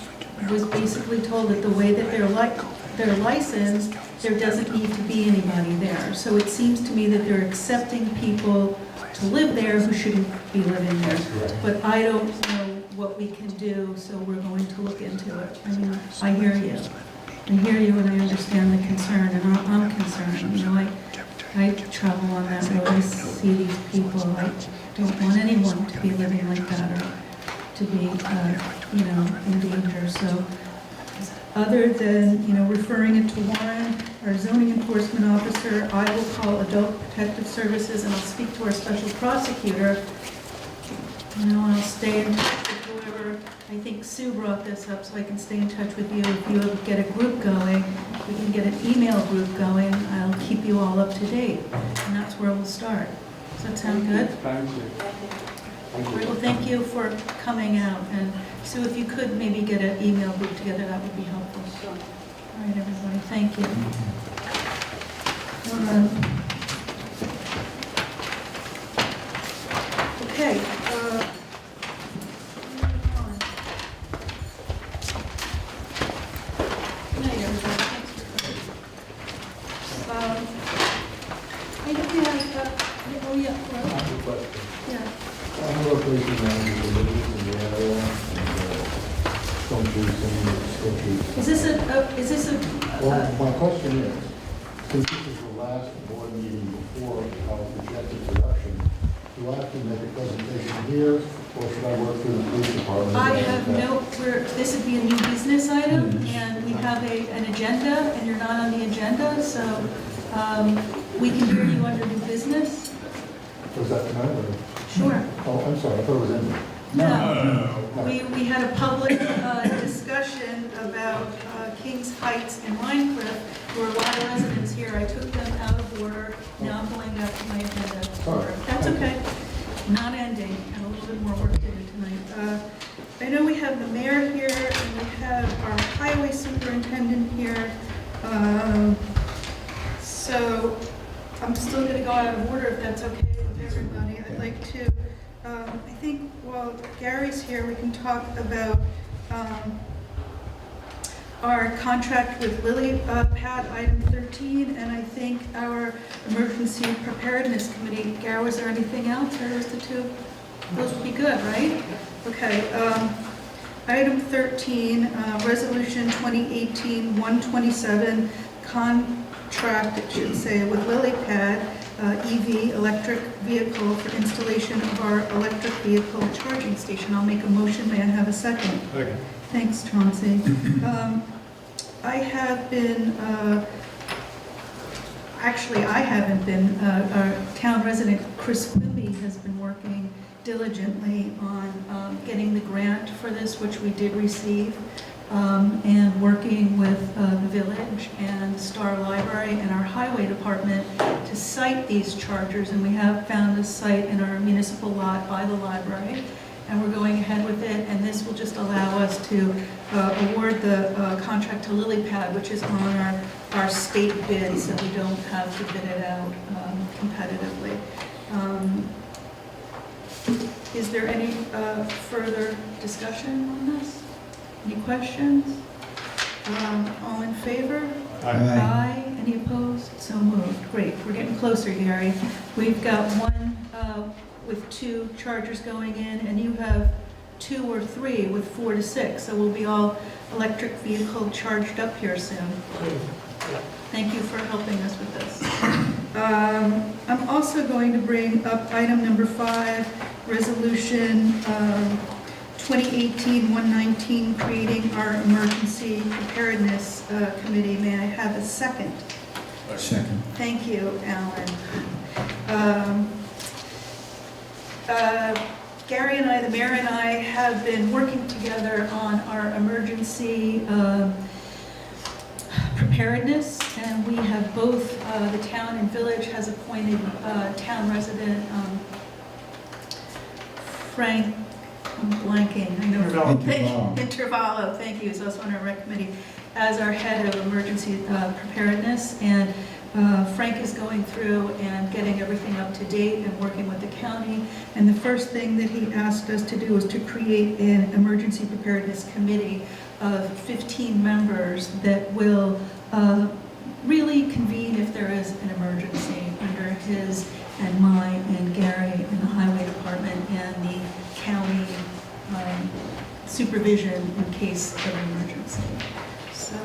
was basically told that the way that they're licensed, there doesn't need to be anybody there. So it seems to me that they're accepting people to live there who shouldn't be living there. But I don't know what we can do, so we're going to look into it. I mean, I hear you. I hear you and I understand the concern, and I'm concerned. You know, I travel on that road, I see these people. I don't want anyone to be living like that or to be, you know, in danger. So other than, you know, referring it to Warren, our zoning enforcement officer, I will call Adult Protective Services and I'll speak to our special prosecutor. You know, and I'll stay in touch with whoever. I think Sue brought this up, so I can stay in touch with you. If you ever get a group going, we can get an email group going. I'll keep you all up to date, and that's where we'll start. Does that sound good? Thank you. Great. Well, thank you for coming out. And Sue, if you could maybe get an email group together, that would be helpful. Sure. All right, everybody. Thank you. Okay. Good night, everybody. Thanks for coming. I think we have, oh, yeah, well, yeah. I'm located around the villages in the area, and some trees, some trees. Is this a, Well, my question is, since this is the last board meeting before our projected production, do I have to make a presentation here Or should I work through the police department? I have this would be a new business item, and we have an agenda, and you're not on the agenda, so we can hear you under new business. Was that tonight or? Sure. Oh, I'm sorry, I thought it was in there. No, we had a public discussion about Kings Heights and Rhine Cliff. There were a lot of residents here. I took them out of order. Now I'm going back to my agenda. Sorry. That's okay. Not ending. I have a little bit more work to do tonight. I know we have the mayor here, and we have our highway superintendent here. So I'm still going to go out of order if that's okay with everybody. I'd like to, I think while Gary's here, we can talk about our contract with Lily Pad, item 13, and I think our emergency preparedness committee. Gary, was there anything else, or was the two? Those would be good, right? Okay. Item 13, resolution 2018-127, contract, it should say, with Lily Pad, EV, electric vehicle for installation of our electric vehicle charging station. I'll make a motion. May I have a second? Second. Thanks, Chauncey. I have been, actually, I haven't been, our town resident, Chris Quimby, has been working diligently on getting the grant for this, which we did receive, and working with the village and Star Library and our highway department to site these chargers, and we have found a site in our municipal lot by the library, and we're going ahead with it, and this will just allow us to award the contract to LilyPad, which is on our state bid, so we don't have to bid it out competitively. Is there any further discussion on this? Any questions? All in favor? Aye. Any opposed? So moved. Great. We're getting closer, Gary. We've got one with 2 chargers going in, and you have 2 or 3 with 4 to 6. So we'll be all electric vehicle charged up here soon. Thank you for helping us with this. I'm also going to bring up item number 5, resolution 2018-119, creating our emergency preparedness committee. May I have a second? Second. Thank you, Alan. Gary and I, the mayor and I, have been working together on our emergency preparedness, and we have both, the town and village has appointed town resident Frank, I'm blanking, I know. Intervallo, thank you, is also on our rec committee, as our head of emergency preparedness, and Frank is going through and getting everything up to date and working with the county, and the first thing that he asked us to do was to create an emergency preparedness committee of 15 members that will really convene if there is an emergency under his and mine and Gary and the highway department and the county supervision in case of emergency. So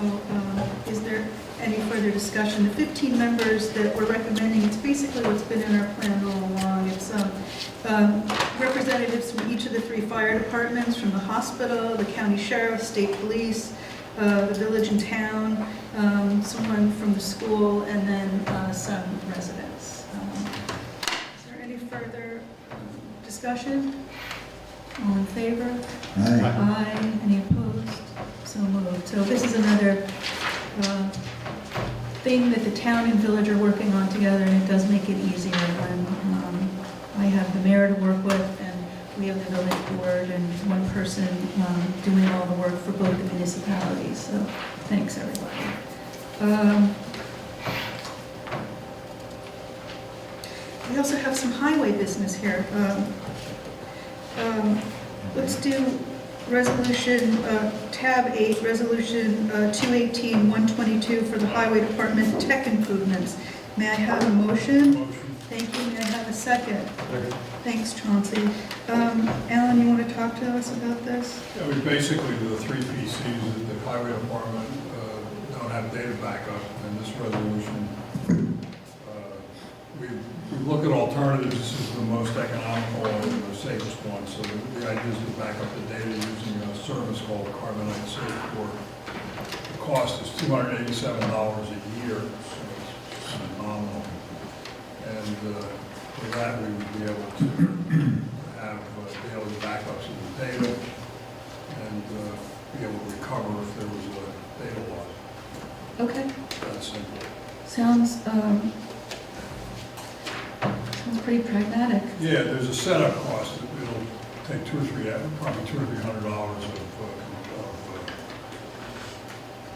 is there any further discussion? The 15 members that we're recommending, it's basically what's been in our plan all along. It's representatives from each of the 3 fire departments, from the hospital, the county sheriff, state police, the village and town, someone from the school, and then some residents. Is there any further discussion? All in favor? Aye. Aye. Any opposed? So moved. So this is another thing that the town and village are working on together, and it does make it easier when I have the mayor to work with, and we have the village board, and one person doing all the work for both the municipalities. So thanks, everybody. We also have some highway business here. Let's do resolution, tab 8, resolution 218-122 for the highway department tech improvements. May I have a motion? Thank you. May I have a second? Thanks, Chauncey. Alan, you want to talk to us about this? Yeah, we basically, the 3 PCs that the highway department don't have data backup in this resolution. We look at alternatives. This is the most economical and the safest one. So the I used to back up the data using a service called Carbonite Safeport. The cost is $287 a year, so it's kind of nominal. And for that, we would be able to have daily backups of the data and be able to recover if there was a data loss. Okay, That's simple. sounds pretty pragmatic. Yeah, there's a setup cost. It'll take probably $200 or $300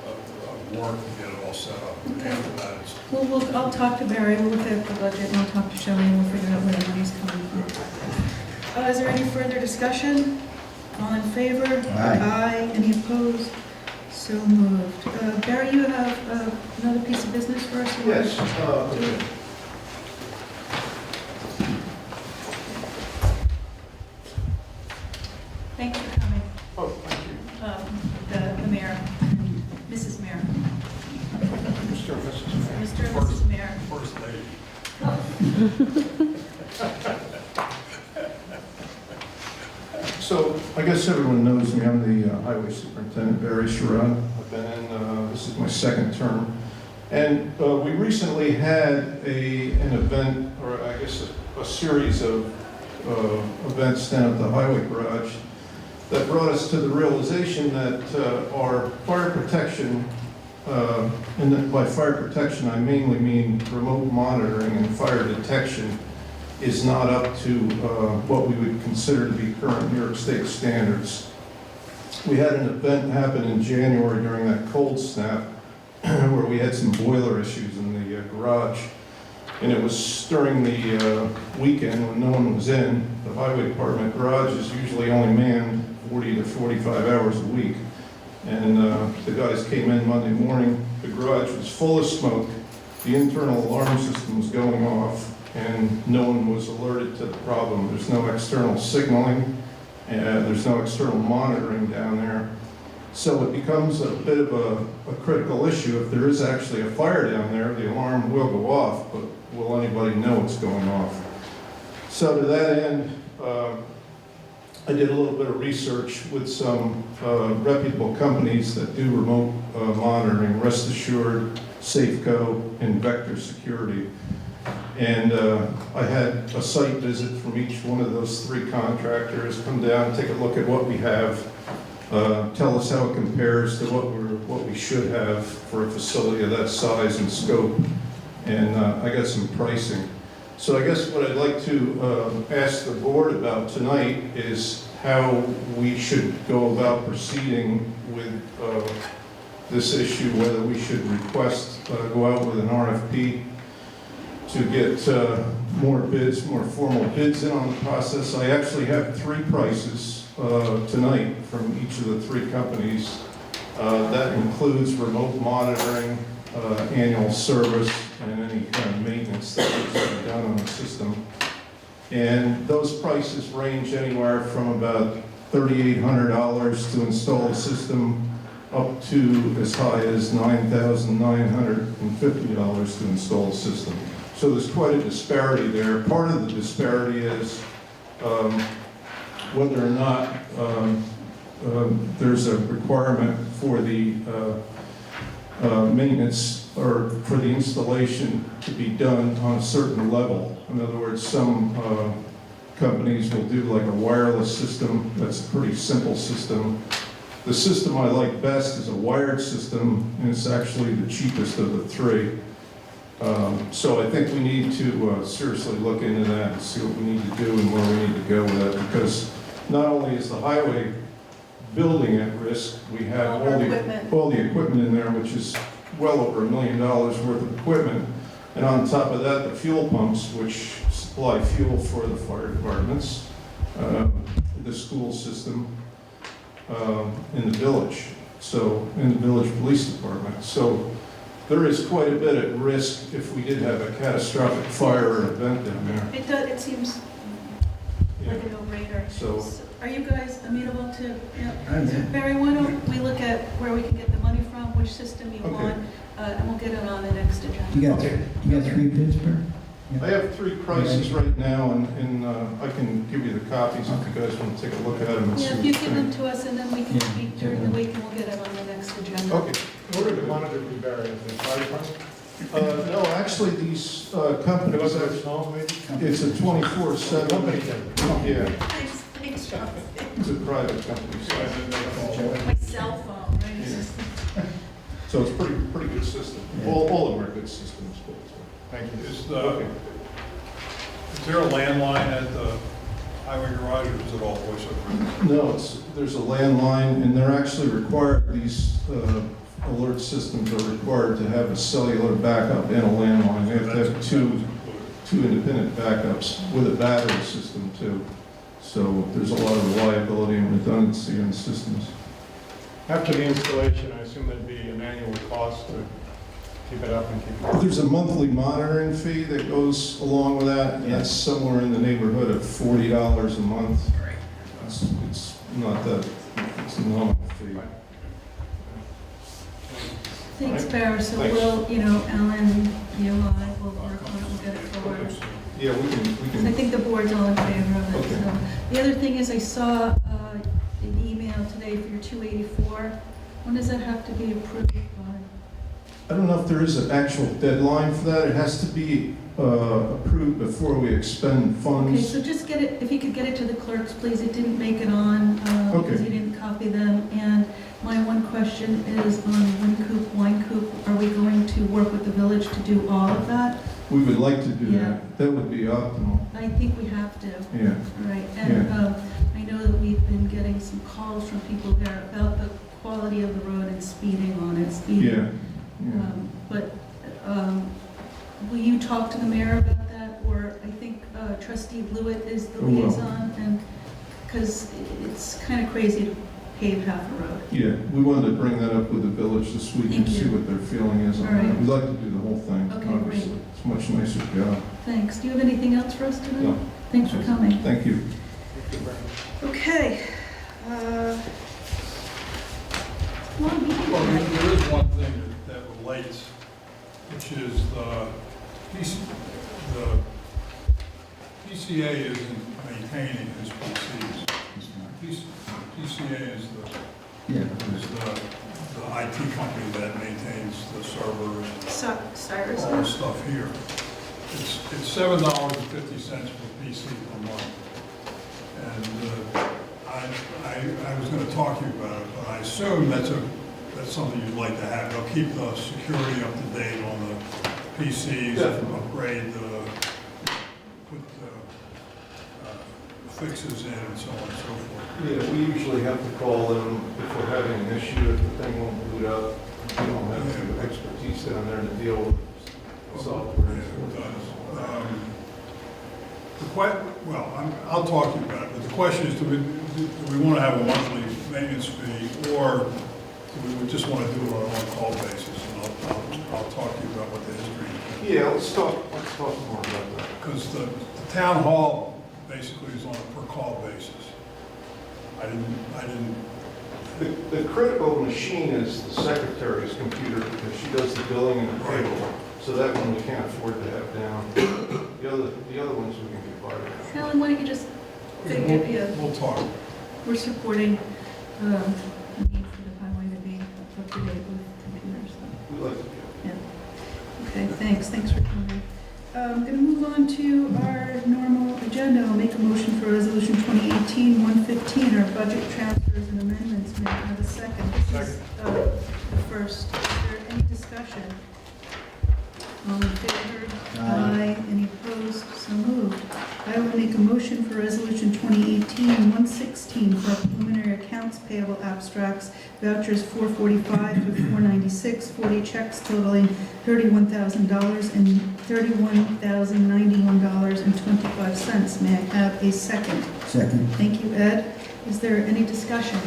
of work to get it all set up. And Okay. after that, it's Well, I'll talk to Barry, we'll look at the budget, and I'll talk to Shelley, and we'll figure out where the money's coming from. Is there any further discussion? All in favor? Aye. Any opposed? So moved. Barry, you have another piece of business for us? You want to- Yes, okay. Thanks for coming, Oh, thank you. the mayor, Mrs. Mayor, Mr. and Mrs. Mayor. Mr. and Mrs. Mayor. first lady. So, I guess everyone knows me, I'm the highway superintendent, Barry Sherrod. I've been in, this is my second term. And we recently had an event, or I guess a series of events down at the highway garage that brought us to the realization that our fire protection, and by fire protection I mainly mean remote monitoring and fire detection, is not up to what we would consider to be current New York State standards. We had an event happen in January during that cold snap where we had some boiler issues in the garage. And it was during the weekend when no one was in. The highway department garage is usually only manned 40 to 45 hours a week. And the guys came in Monday morning, the garage was full of smoke, the internal alarm system was going off, and no one was alerted to the problem. There's no external signaling, there's no external monitoring down there. So it becomes a bit of a critical issue. If there is actually a fire down there, the alarm will go off, but will anybody know it's going off? So to that end, I did a little bit of research with some reputable companies that do remote monitoring, Rest Assured, Safeco, and Vector Security. And I had a site visit from each one of those three contractors, come down, take a look at what we have, tell us how it compares to what we should have for a facility of that size and scope, and I got some pricing. So I guess what I'd like to ask the board about tonight is how we should go about proceeding with this issue, whether we should request, go out with an RFP to get more bids, more formal bids in on the process. I actually have three prices tonight from each of the three companies. That includes remote monitoring, annual service, and any kind of maintenance that needs to be done on the system. And those prices range anywhere from about $3,800 to install a system up to as high as $9,950 to install a system. So there's quite a disparity there. Part of the disparity is whether or not there's a requirement for the maintenance or for the installation to be done on a certain level. In other words, some companies will do like a wireless system. That's a pretty simple system. The system I like best is a wired system, and it's actually the cheapest of the three. So I think we need to seriously look into that and see what we need to do and where we need to go with that, because not only is the highway building at risk, we have all the equipment in there, which is well over $1 million worth of equipment. And on top of that, the fuel pumps, which supply fuel for the fire departments, the school system, in the village, so in the village police department. So there is quite a bit at risk if we did have a catastrophic fire or event down there. It seems like a no-brainer. So, Are you guys amenable to, I'm in. Barry, why don't we look at where we can get the money from, which system you Okay. want, and we'll get it on the next agenda. You got three bids, Bert? I have 3 prices right now, and I can give you the copies if you guys want to take a look at them and see Yeah, what if you you give them think. to us, and then we can speak during the week, and we'll get it on the next agenda. Okay. Where do the monitors be buried? In the fire department? No, actually, these companies, it's a 24/7. Company can. Yeah, Thanks, John. it's a private company, My cell phone, right? It's just- so it's pretty good system. All of them are good systems. Thank you. Is Okay. there a landline at the highway garage, or is it all voice over? No, there's a landline, and they're actually required, these alert systems are required to have a cellular backup and a landline. They have to have two independent backups with a battery system too. So there's a lot of reliability and redundancy in the systems. After the installation, I assume there'd be an annual cost to keep it up and keep it. There's a monthly monitoring fee that goes along with that, and that's somewhere in the neighborhood of $40 a month. It's not that, it's a nominal fee. Thanks, Barry, so Thanks. we'll, Alan, you and I will work on it, we'll get it forward. Yeah, we So I can, think the board's all in favor of it, Okay. so. The other thing is, I saw an email today for your 284. When does that have to be approved by? I don't know if there is an actual deadline for that. It has to be approved before we expend Okay, funds. so just get it, if you could get it to the clerks, please. It didn't make it on, because Okay. you didn't copy them. And my one question is on wine coop. Are we going to work with the village to do all of that? We would like to do Yeah. that. That would be optimal. I think we have to. Yeah. All right, and I know that we've been getting some calls from people there about the quality of the road and speeding on it, Yeah. Yeah. But will you talk to the mayor about that? Or I think trustee Lewitt is the I will. liaison, and, because it's kind of crazy to pave half a road. Yeah, we wanted to bring that up with the village this week and Thank you. see what their feeling is on All right. that. We'd like to do the whole thing, Okay, obviously. It's a much nicer job. Thanks. Do you have anything else for us tonight? No. Thanks for coming. Thank you. Okay. Long meeting Well, tonight. there is one thing that relates, which is the PCA isn't maintaining his PCs. PCA is the IT company that maintains the servers and Cyrus. all the stuff here. It's $7.50 per PC per month. And I was going to talk to you about it, but I assume that's something you'd like to have. They'll keep the security up to date on the PCs, Definitely. upgrade put fixes in and so on and so forth. Yeah, we usually have to call them if we're having an issue, if the thing won't boot up. We don't have the expertise down there to deal with software. Yeah, it does. I'll talk to you about it, but the question is, do we want to have a monthly maintenance fee, or do we just want to do it on an on-call basis? And I'll talk to you about what the history is. Yeah, let's talk more about that. Because the town hall basically is on a per-call basis. The critical machine is the secretary's computer, because she does the billing and the payroll. So that one we can't afford to have down. The other ones we can get by with. Alan, why don't you just We'll talk. we're supporting the need for the highway to be up to date with computers. So. We'd like to do Yeah. Okay, thanks for coming. I'm going to move on to our normal agenda. I'll make a motion for Resolution 2018-115, our budget transfers and amendments. May I have a second? This is the first. Is there any discussion? All in favor? Aye. Any opposed? So moved. I will make a motion for Resolution 2018-116 for preliminary accounts payable abstracts, vouchers 445 through 496, 40 checks totaling $31,000 and $31,091.25. May I have a second? Second. Thank you, Ed. Is there any discussion?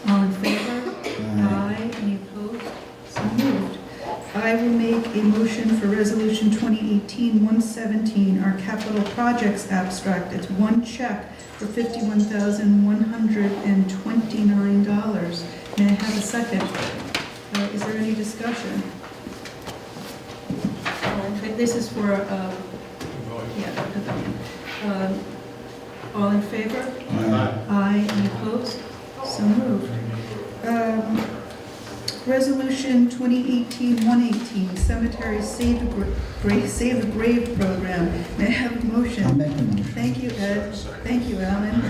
All in favor? Aye. Any opposed? So moved. I will make a motion for Resolution 2018-117, our capital projects abstract. It's one check for $51,129. May I have a second? Is there any discussion? This is for All in favor? Aye. Aye. Any opposed? So moved. Resolution 2018-118, Cemetery Save the Grave Program. May I have a motion? I'll make a motion. Thank you, Ed. Thank you, Alan.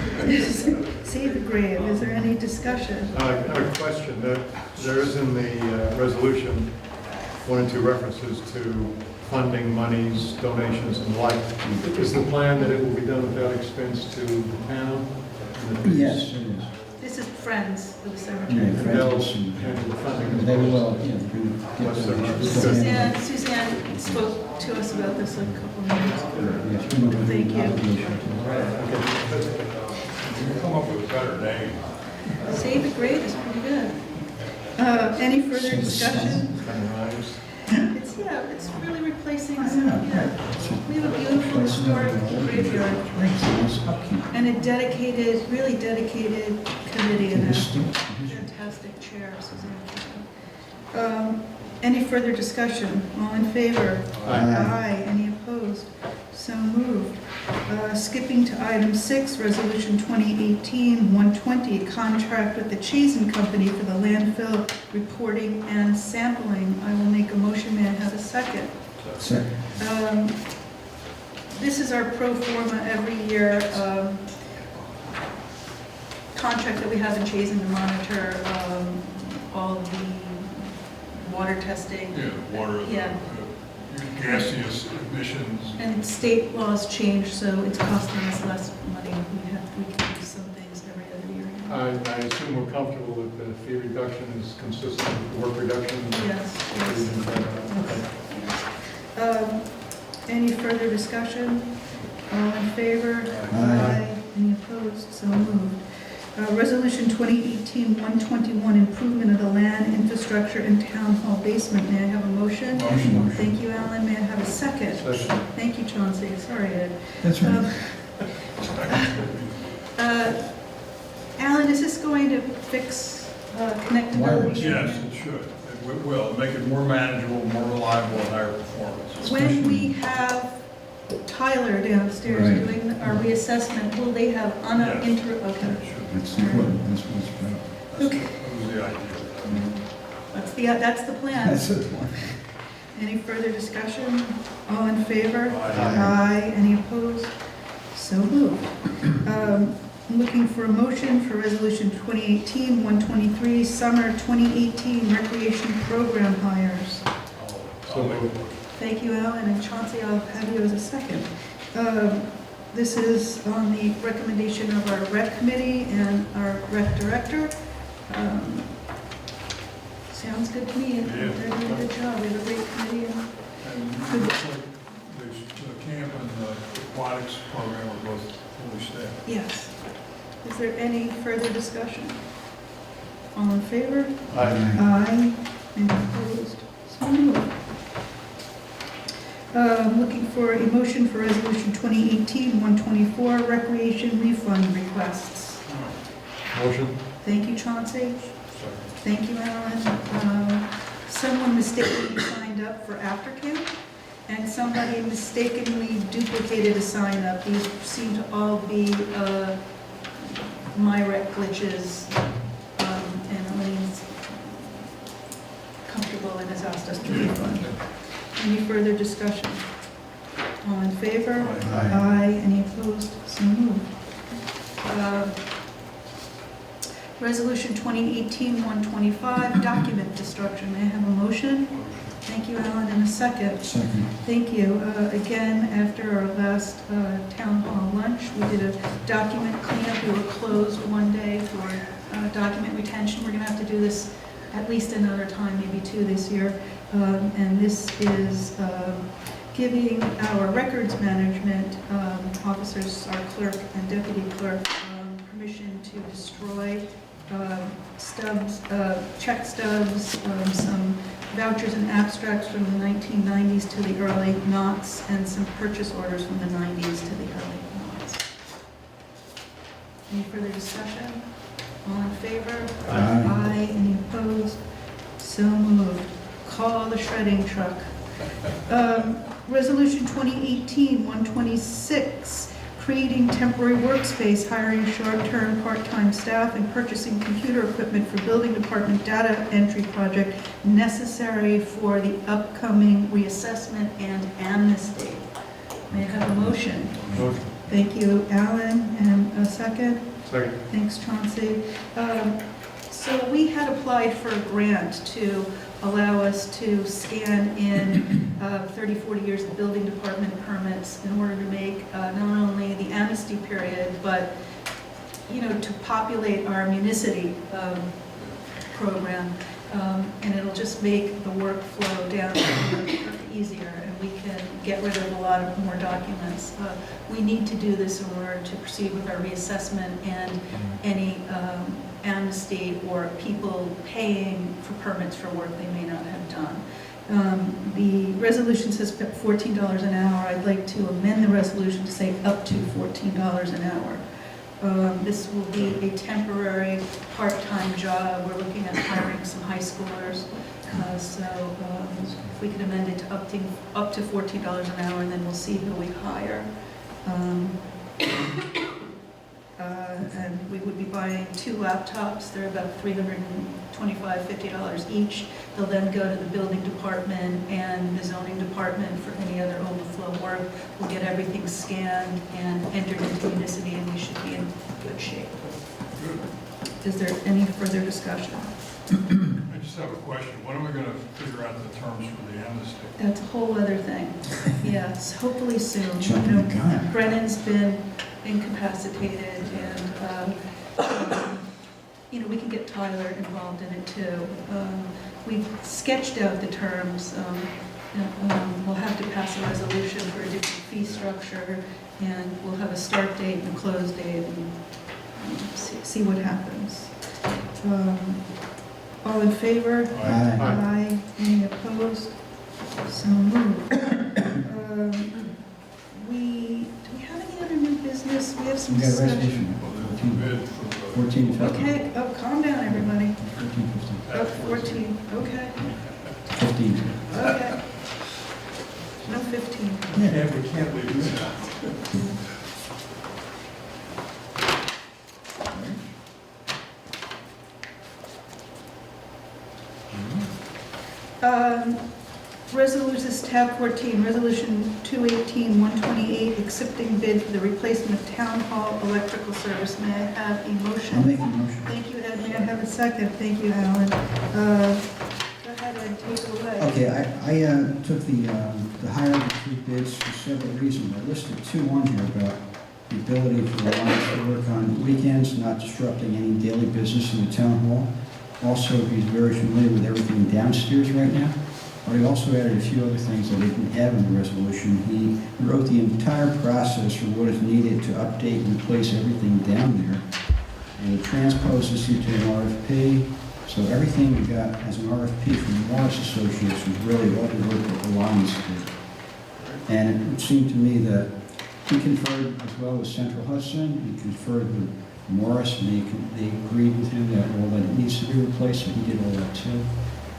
Save the grave. Is there any discussion? I have a question. There is in the resolution 1 and 2 references to funding monies, donations, and the like. Is the plan that it will be done without expense to the town? Yes, it is. This is Friends of the Cemetery. Yeah, And they'll friends. handle the funding. They will, yeah. Suzanne spoke to us about this like a couple of minutes ago. Thank you. Come up with a better name. Save the Grave is pretty good. Any further discussion? It's really replacing some, we have a beautiful historic graveyard and a dedicated, really dedicated committee and a fantastic chair, Suzanne. Any further discussion? All in favor? Aye. Any opposed? So moved. Skipping to item 6, Resolution 2018-120, contract with the Chazen Company for the landfill reporting and sampling. I will make a motion. May I have a second? Second. This is our pro forma every year contract that we have in Chazen to monitor all the water testing. Yeah, water, Yeah. gaseous emissions. And state laws change, so it's costing us less money. We can do some things every other year. I assume we're comfortable that the fee reduction is consistent with the work reduction? Yes. Okay. Any further discussion? All in favor? Aye. Any opposed? So moved. Resolution 2018-121, improvement of the land, infrastructure, and town hall basement. May I have a motion? Motion. Thank you, Alan. May I have a second? Second. Thank you, Chauncey. Sorry, Ed. That's right. Alan, is this going to fix connectability? Wireless. Yes, it should. It will make it more manageable, more reliable, and higher performance. When we have Tyler downstairs Right. doing our reassessment, will they have okay. It should. That's important, that's what's better. Okay. That was the idea. That's the plan. That's the one. Any further discussion? All in favor? Aye. Any opposed? So moved. I'm looking for a motion for Resolution 2018-123, Summer 2018 Recreation Program hires. So moved. Thank you, Alan, and Chauncey, I'll have you as a second. This is on the recommendation of our rec committee and our rec director. Sounds good to me, and they're doing a good job. We have a great committee. And it looks like the camp and the aquatics program are both fully staffed. Yes. Is there any further discussion? All in favor? Aye. Any opposed? So moved. Looking for a motion for Resolution 2018-124, recreation refund requests. Motion? Thank you, Chauncey. Thank you, Alan. Someone mistakenly signed up for aftercare, and somebody mistakenly duplicated a sign up. These seem to all be MyRec glitches, and Elaine's comfortable and has asked us to refund. Any further discussion? All in favor? Aye. Any opposed? So moved. Resolution 2018-125, document destruction. May I have a motion? Thank you, Alan, and a second. Second. Thank you. Again, after our last town hall lunch, we did a document cleanup. We were closed one day for document retention. We're going to have to do this at least another time, maybe 2 this year. And this is giving our records management officers, our clerk and deputy clerk, permission to destroy stubs, check stubs, some vouchers and abstracts from the 1990s to the early noughts, and some purchase orders from the 90s to the early noughts. Any further discussion? All in favor? Aye. Any opposed? So moved. Call the shredding truck. Resolution 2018-126, creating temporary workspace, hiring short-term, part-time staff, and purchasing computer equipment for building department data entry project necessary for the upcoming reassessment and amnesty. May I have a motion? Motion. Thank you, Alan, and a second? Second. Thanks, Chauncey. So we had applied for a grant to allow us to scan in 30, 40 years of building department permits in order to make not only the amnesty period, but, you know, to populate our municity program. And it'll just make the workflow down easier, and we can get rid of a lot of more documents. We need to do this in order to proceed with our reassessment and any amnesty or people paying for permits for work they may not have done. The resolution says $14 an hour. I'd like to amend the resolution to say up to $14 an hour. This will be a temporary part-time job. We're looking at hiring some high schoolers. So if we could amend it to up to $14 an hour, and then we'll see who we hire. And we would be buying 2 laptops. They're about $325, $50 each. They'll then go to the building department and the zoning department for any other overflow work. We'll get everything scanned and entered into municity, and we should be in good shape. Is there any further discussion? I just have a question. When are we going to figure out the terms for the amnesty? That's a whole other thing. Yes, hopefully soon. Jumping the gun. Brennan's been incapacitated, and you know, we can get Tyler involved in it too. We've sketched out the terms. We'll have to pass a resolution for a different fee structure, and we'll have a start date and a close date, and see what happens. All in favor? Aye. Aye. Any opposed? So moved. Do we have any other new business? We have some We got a discussion. resolution. Well, there's a bid for the 14, 15. Okay, oh, calm down, everybody. 14, 15. Oh, 14, okay, 15. okay. No 15. Yeah, we can't leave this out. Resolutions, tab 14, Resolution 218-128, accepting bid for the replacement of Town Hall electrical service. May I have a motion? I'll make a motion. Thank you, Ed. May I have a second? Thank you, Alan. Go ahead and take it away. Okay, I took the higher of the 2 bids for several reasons. I listed 2 on here about the ability for the Lions to work on weekends, not disrupting any daily business in the town hall. Also, he's very familiar with everything downstairs right now. But he also added a few other things that he didn't have in the resolution. He wrote the entire process for what is needed to update and replace everything down there. And he transposed this into an RFP. So everything we got as an RFP from the Wallace Associates was really all the work that the Lions did. And it seemed to me that he conferred as well with Central Hudson, he conferred with Morris, and they agreed with him that all that it needs to be replaced, so he did all that too.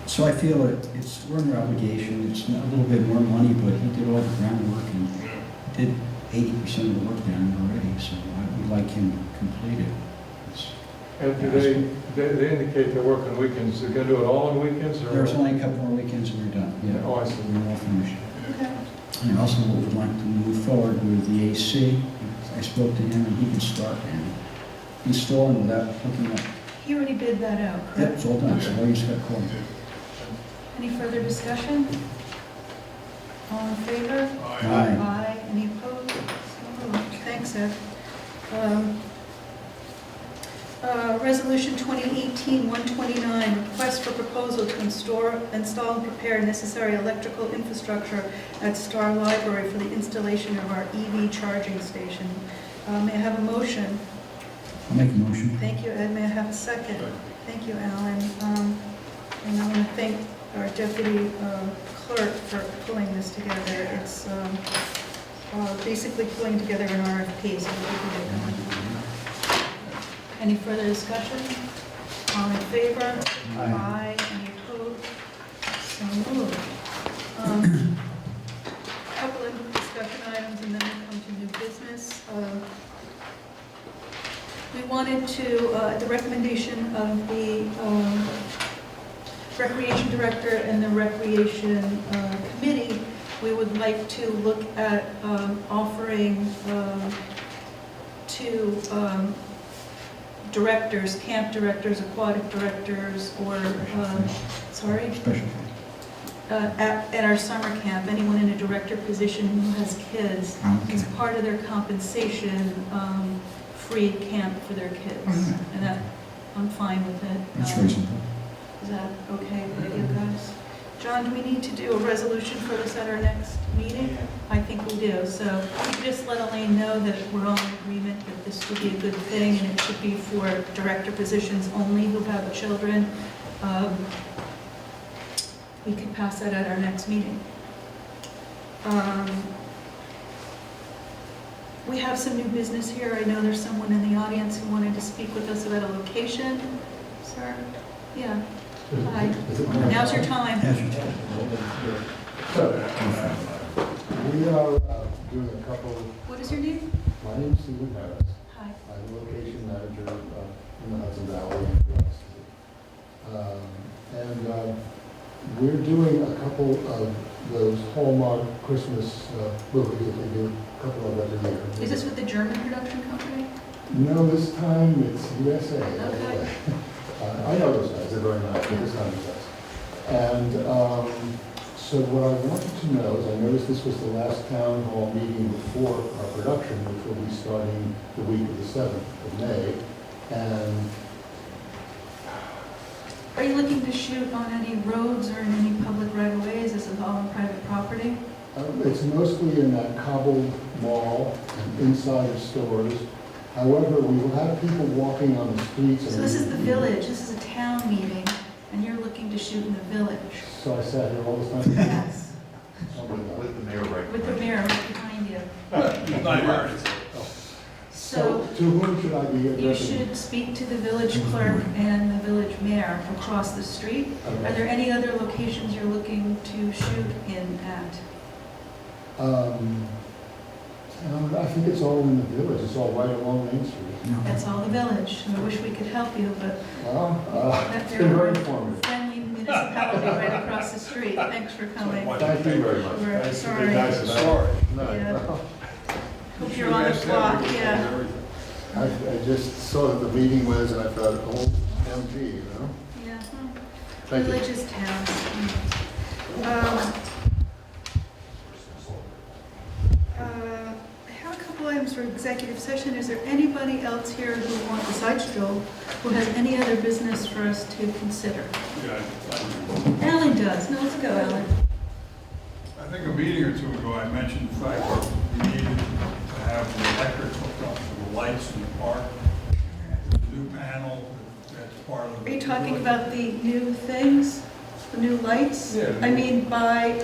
So I feel that we're under obligation. It's a little bit more money, but he did all the groundwork and did 80% of the work down there already, so I would like him completed. And do they indicate they're working weekends? They're going to do it all on weekends? Or? There's only a couple more weekends and we're done. Yeah. Oh, I see. We're all finished. Okay. And also would like to move forward with the AC. I spoke to him and he can start and install it without hooking up. He already bid that out, Yep, correct? it's all done, so all you just got to call him. Any further discussion? All in favor? Aye. Aye. Any opposed? So moved. Thanks, Ed. Resolution 2018-129, request for proposal to install and prepare necessary electrical infrastructure at Star Library for the installation of our EV charging station. May I have a motion? I'll make a motion. Thank you, Ed. May I have a second? Thank you, Alan. And I want to thank our deputy clerk for pulling this together. It's basically pulling together an RFP so that we can get going. Any further discussion? All in favor? Aye. Any opposed? So moved. Couple of discussion items, and then we come some new business. We wanted to, at the recommendation of the Recreation Director and the Recreation Committee, we would like to look at offering to directors, camp directors, aquatic directors, or, sorry? Special. At our summer camp, anyone in a director position who has kids, as part of their compensation, free camp for their kids. And that, I'm fine with it. That's reasonable. Is that okay with you guys? John, do we need to do a resolution for this at our next meeting? I think we do. So we can just let Elaine know that we're all in agreement that this would be a good thing, and it should be for director positions only who have children. We can pass that at our next meeting. We have some new business here. I know there's someone in the audience who wanted to speak with us about a location. Sir? Yeah. Hi. Now's your time. We are doing a couple. What is your name? My name is Stephen Harris. Hi. I'm the location manager in the Hudson Valley. We're doing a couple of those Hallmark Christmas movies that we do, a couple of every year. Is this with the German production company? No, this time it's USA. Okay. I know those guys, they're very nice, but this time it's us. And so what I wanted to know is, I noticed this was the last town hall meeting before our production, which will be starting the week of the 7th of May. And Are you looking to shoot on any roads or in any public right-of-ways? This is all on private property? it's mostly in that cobbled mall and inside of stores. However, we will have people walking on the streets. So this is the village, this is a town meeting, and you're looking to shoot in the village? So I sat here all the time? Yes, With the mayor right. with the mayor right behind you. It's not yours. So To whom should I be addressing? you should speak to the village clerk and the village mayor across the street. Okay. Are there any other locations you're looking to shoot in at? I think it's all in the village, it's all right along Main Street. That's all the village. I wish we could help you, but It's been very informative. friendly municipality right across the street. Thanks for coming. Thank you very much. We're sorry. Sorry. Yeah. Hope you're on the clock, yeah. I just saw that the meeting was, and I thought, oh, MG, you know? Yeah. Thank you. Villages, towns. I have a couple items for executive session. Is there anybody else here who wants, besides Joel, who has any other business for us to consider? Yeah, Alan does. No, let's go, Alan. I think a meeting or two ago, I mentioned the fact that we needed to have the electric hooked up to the lights in the park. There's a new panel that's part of. Are you talking about the new things? The new lights? Yeah. I mean, by,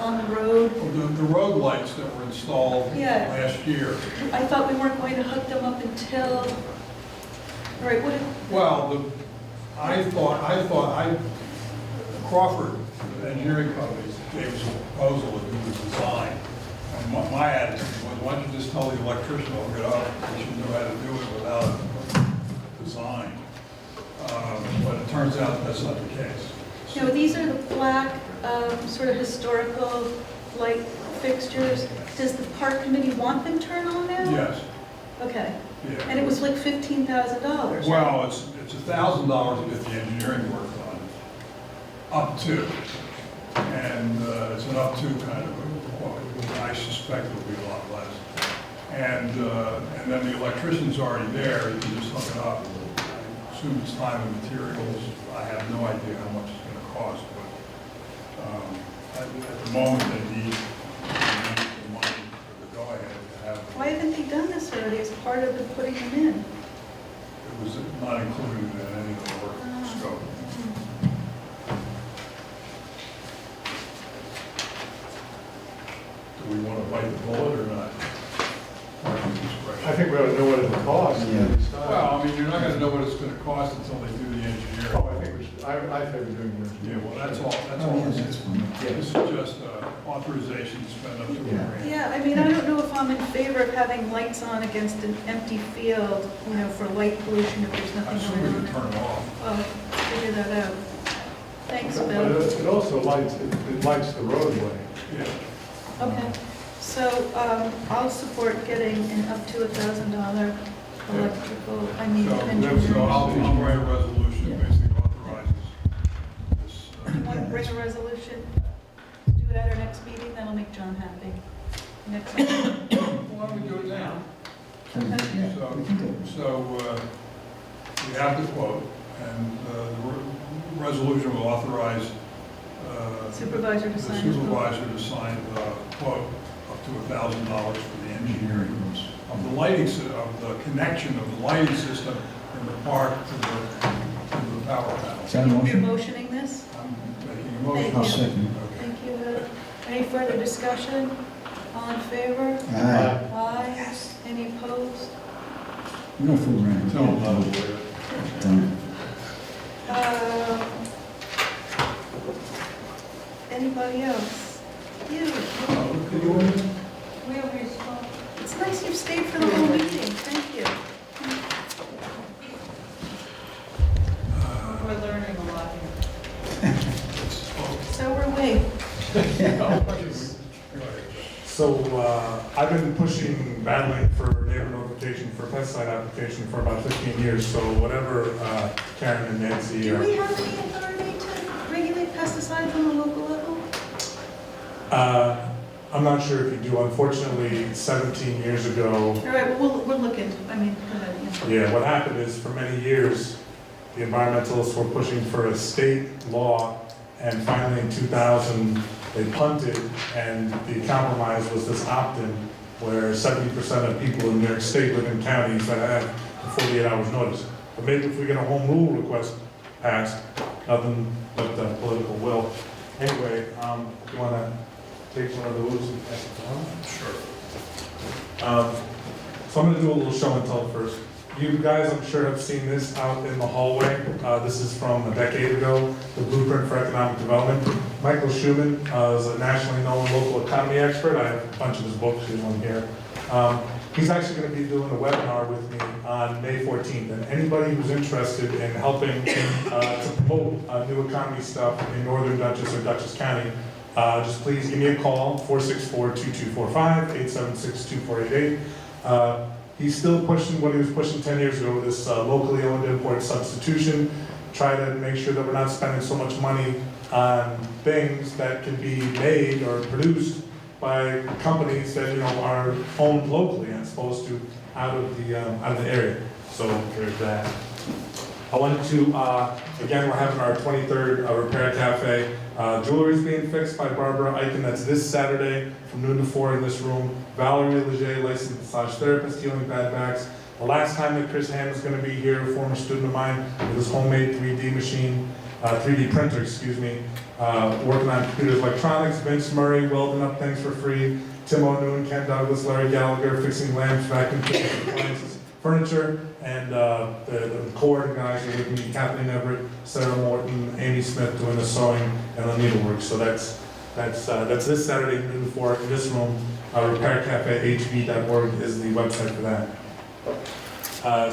on the road? The road lights that were installed Yeah. last year. I thought we weren't going to hook them up until, all right, what, Well, Crawford, the engineering company, gave us a proposal to do the design. And my attitude was, why don't you just tell the electrician to hook it up? He should know how to do it without a design. But it turns out that's not the case. no, these are the black, sort of historical light fixtures. Does the park committee want them turned on now? Yes, Okay, yeah. and it was like $15,000. Well, it's $1,000 to get the engineering work done, up to. And it's an up to kind of a quote. I suspect it'll be a lot less. And then the electrician's already there, you can just hook it up. I assume it's time and materials. I have no idea how much it's gonna cost, but at the moment, they need the money for the go-ahead to have. Why haven't they done this already as part of the putting them in? It was not included in any of the work scope. Do we want to bite the bullet or not? I think we ought to know what it costs. Well, I mean, you're not going to know what it's gonna cost until they do the engineering. Oh, I think we should, I favor doing yours. Yeah, well, that's all, that's Oh, all. yeah, This that's is fine. This is just authorization to spend up to $1 grand. Yeah, I mean, I don't know if I'm in favor of having lights on against an empty field, you know, for light pollution if there's I nothing assume we going can on. turn it off. Well, let's figure that out. Thanks, But Bill. it also lights, it lights the roadway. Yeah. Okay, so I'll support getting an up to $1,000 electrical, I mean, So engineering. I'll write a resolution that basically authorizes this. You want to bring a resolution? Do it at our next meeting, that'll make John happy. Next meeting. Why don't we do it now? Yeah, we can do it. So we have the quote, and the resolution will authorize Supervisor to the sign the quote. supervisor to sign the quote up to $1,000 for the engineering of the lighting, of the connection of the lighting system in the park to the power panel. Is that a You're motion? motioning this? I'm making a motion. I'll second. Okay. Thank you, Ed. Any further discussion? All in favor? Aye. Aye. Yes. Any opposed? No fool around. Tell them not to do it. Done. Anybody else? You? We have respond. It's nice you've stayed for the whole meeting, thank you. We're learning a lot here. So were we. So I've been pushing, battling for neighbor notification for pesticide application for about 15 years, so whatever Karen and Nancy Do are. we have any authority to regulate pesticides on the local level? I'm not sure if you do. Unfortunately, 17 years ago, All right, well, we'll look into, I mean, go ahead. yeah, what happened is for many years, the environmentalists were pushing for a state law, and finally in 2000, they punted, and the compromise was this opt-in, where 70% of people in New York State live in counties that have 48 hours notice. But maybe if we get a home rule request passed, nothing but the political will. Anyway, you want to take one of those and pass it down? Sure. So I'm going to do a little show and tell first. You guys, I'm sure, have seen this out in the hallway. This is from a decade ago, the Blueprint for Economic Development. Michael Schuman is a nationally known local economy expert. I have a bunch of his books, here's one here. He's actually going to be doing a webinar with me on May 14th. And anybody who's interested in helping to promote new economy stuff in Northern Dutchess or Dutchess County, just please give me a call, 464-2245, 876-2488. He's still pushing what he was pushing 10 years ago, this locally owned import substitution, try to make sure that we're not spending so much money on things that can be made or produced by companies that, you know, are owned locally as opposed to out of the area. So there's that. I wanted to, again, we're having our 23rd Repair Cafe. Jewelry's being fixed by Barbara Eichen. That's this Saturday from noon to 4 in this room. Valerie Leger, licensed massage therapist, healing bad backs. The last time that Chris Ham is going to be here, a former student of mine, with his homemade 3D machine, 3D printer, excuse me, working on computers, electronics. Vince Murray, welding up things for free. Tim O'Noon, Ken Douglas, Larry Gallagher, fixing lamps, vacuum cleaners, appliances, furniture, and the core guys are with me, Kathleen Everett, Sarah Morton, Amy Smith doing the sewing and the needlework. So that's this Saturday, noon to 4 in this room. RepairCafeHV.org is the website for that.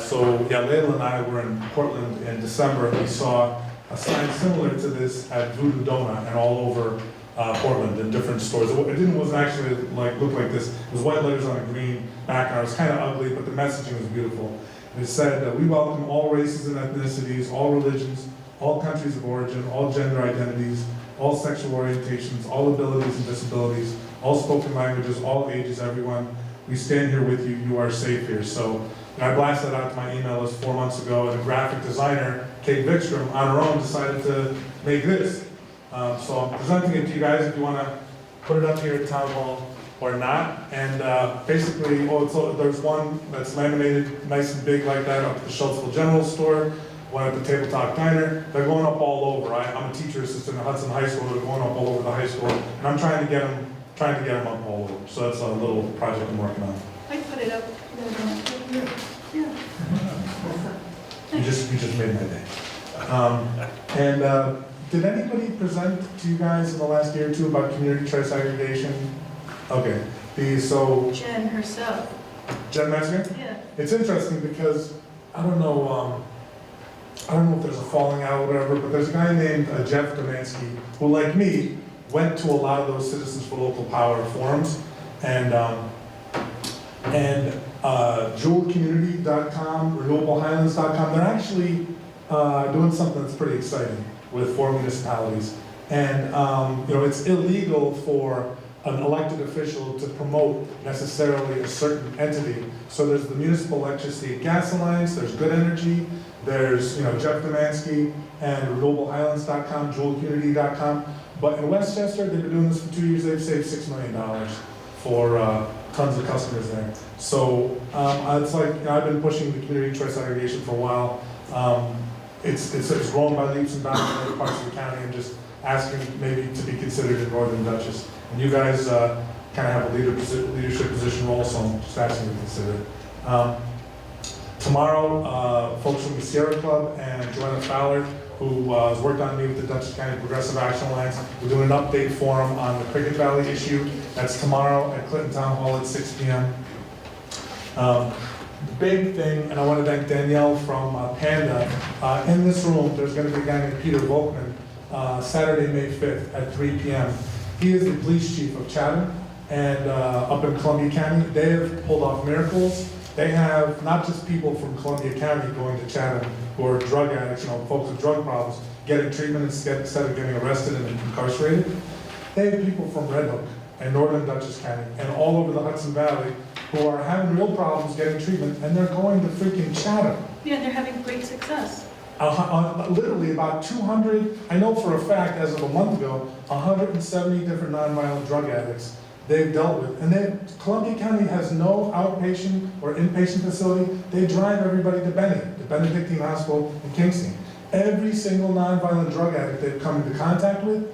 So yeah, Layla and I were in Portland in December, and we saw a sign similar to this at Voodoo Donut and all over Portland in different stores. It wasn't actually look like this. It was white letters on a green background. It was kind of ugly, but the messaging was beautiful. It said that we welcome all races and ethnicities, all religions, all countries of origin, all gender identities, all sexual orientations, all abilities and disabilities, all spoken languages, all ages, everyone. We stand here with you. You are safe here. So I blasted out to my email list 4 months ago, and a graphic designer, Kate Vikstrom, on her own decided to make this. So I'm presenting it to you guys if you want to put it up here at Town Hall or not. And basically, there's one that's laminated nice and big like that up at the Schultzville General Store, one at the Table Talk Diner. They're going up all over. I'm a teacher assistant at Hudson High School. They're going up all over the high school, and I'm trying to get them up all over. So that's a little project I'm working on. I put it up. Yeah. You just made my day. And did anybody present to you guys in the last year or two about community choice aggregation? Okay. Jen herself. Jen Metzger? Yeah. It's interesting because I don't know if there's a falling out or whatever, but there's a guy named Jeff Domansky who, like me, went to a lot of those Citizens for Local Power forums, and jewelcommunity.com, renewablehighlands.com, they're actually doing something that's pretty exciting with 4 municipalities. And it's illegal for an elected official to promote necessarily a certain entity. So there's the Municipal Electricity and Gas Alliance, there's Good Energy, there's Jeff Domansky and renewablehighlands.com, jewelcommunity.com. But in Westchester, they've been doing this for 2 years, they've saved $6 million for tons of customers there. So it's like, I've been pushing the community choice aggregation for a while. It's grown by leaps and bounds in other parts of the county, and just asking maybe to be considered in Northern Dutchess. And you guys kind of have a leadership position role, so I'm just asking you to consider it. Tomorrow, folks from the Sierra Club and Joanna Fowler, who has worked on me with the Dutchess County Progressive Action Alliance, we're doing an update forum on the Cricket Valley issue. That's tomorrow at Clinton Town Hall at 6 p.m. The big thing, and I want to thank Danielle from Panda, in this room, there's going to be a guy named Peter Volkman, Saturday, May 5th at 3 p.m. He is the police chief of Chatham, and up in Columbia County, they have pulled off miracles. They have not just people from Columbia County going to Chatham who are drug addicts, folks with drug problems, getting treatment instead of getting arrested and incarcerated. They have people from Red Hook and Northern Dutchess County and all over the Hudson Valley who are having real problems getting treatment, and they're going to freaking Chatham. Yeah, they're having great success. Literally about 200, I know for a fact, as of a month ago, 170 different nonviolent drug addicts they've dealt with. And Columbia County has no outpatient or inpatient facility. They drive everybody to Benny, the Benedictine Hospital in Kingston. Every single nonviolent drug addict they've come into contact with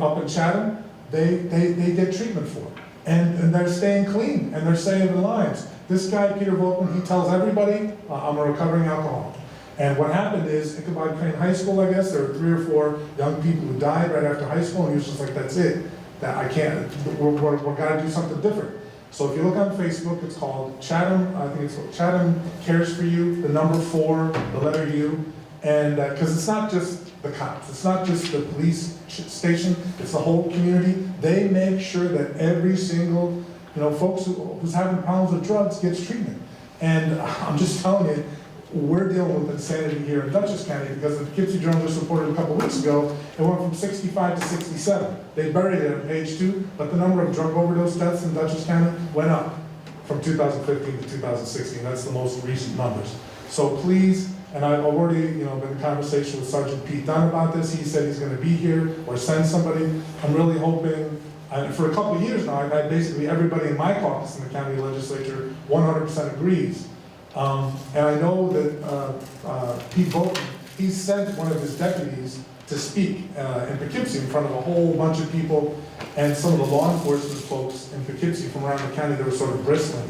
up in Chatham, they get treatment for. And they're staying clean, and they're saving lives. This guy, Peter Volkman, he tells everybody, I'm a recovering alcoholic. And what happened is, Ichabod Crane High School, I guess, there were 3 or 4 young people who died right after high school, and he was just like, that's it. That I can't, we're gotta do something different. So if you look on Facebook, it's called Chatham, I think it's called Chatham Cares for You, the number 4, the letter U. And because it's not just the cops, it's not just the police station, it's the whole community. They make sure that every single, folks who's having problems with drugs gets treatment. And I'm just telling you, we're dealing with insanity here in Dutchess County because the Poughkeepsie Journal just reported a couple weeks ago, it went from 65 to 67. They buried it on page 2, but the number of drug overdose deaths in Dutchess County went up from 2015 to 2016. That's the most recent numbers. So please, and I've already been in conversation with Sergeant Pete Dunn about this. He said he's going to be here or send somebody. I'm really hoping, and for a couple of years now, I've had basically everybody in my caucus in the county legislature 100% agrees. And I know that Pete Bolton, he sent one of his deputies to speak in Poughkeepsie in front of a whole bunch of people, and some of the law enforcement folks in Poughkeepsie from around the county, they were sort of bristling.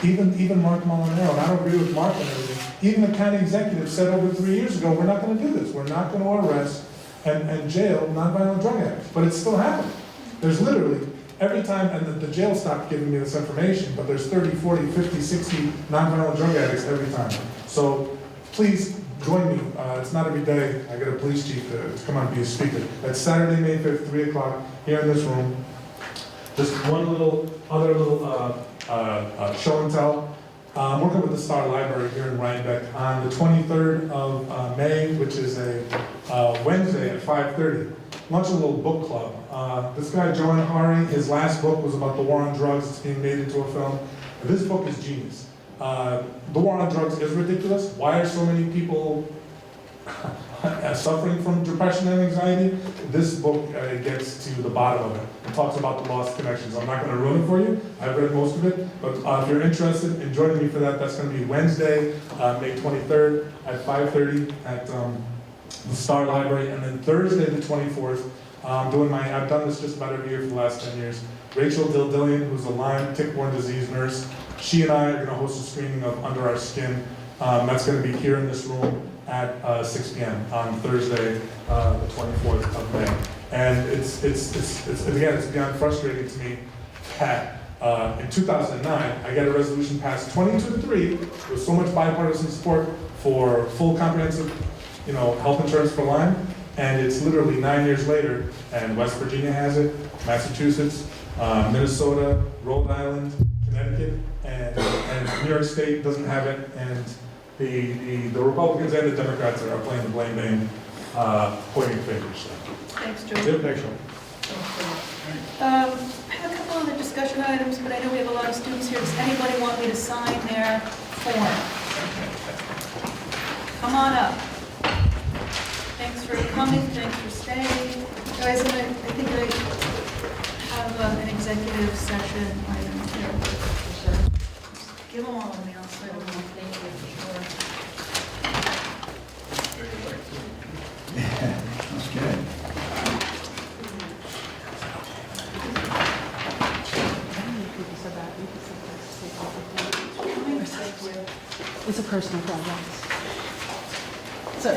Even Mark Molinaro, and I don't agree with Mark and everything, even the county executive said over 3 years ago, we're not going to do this. We're not going to arrest and jail nonviolent drug addicts. But it's still happening. There's literally, every time, and the jail stopped giving me this information, but there's 30, 40, 50, 60 nonviolent drug addicts every time. So please join me. It's not every day I get a police chief to come out and be a speaker. That's Saturday, May 5th, 3 o'clock, here in this room. Just one other little show and tell. I'm working with the Star Library here in Rhinebeck on the 23rd of May, which is a Wednesday at 5:30. Launch a little book club. This guy, Joanne Hari, his last book was about the war on drugs. It's being made into a film. This book is genius. The war on drugs is ridiculous. Why are so many people suffering from depression and anxiety? This book gets to the bottom of it. It talks about the lost connections. I'm not going to ruin it for you. I've read most of it. But if you're interested in joining me for that, that's going to be Wednesday, May 23rd at 5:30 at the Star Library. And then Thursday the 24th, I've done this just about every year for the last 10 years. Rachel Dildillian, who's a Lyme tick-borne disease nurse, she and I are going to host a screening of Under Our Skin. That's going to be here in this room at 6 p.m. on Thursday, the 24th of May. And it's again, it's beyond frustrating to me that in 2009, I get a resolution passed 22-3 with so much bipartisan support for full comprehensive, health insurance for Lyme, and it's literally 9 years later, and West Virginia has it, Massachusetts, Minnesota, Rhode Island, Connecticut, and New York State doesn't have it, and the Republicans and the Democrats are playing the blame game, pointing fingers. Thanks, Joe. Yep, thanks, Sean. I have a couple other discussion items, but I know we have a lot of students here. Does anybody want me to sign their form? Come on up. Thanks for coming, thanks for staying. Guys, I think I have an executive session item here. Give them all to me, I'll sign them. Thank you, sure. Yeah, that's good. It's a personal project. So,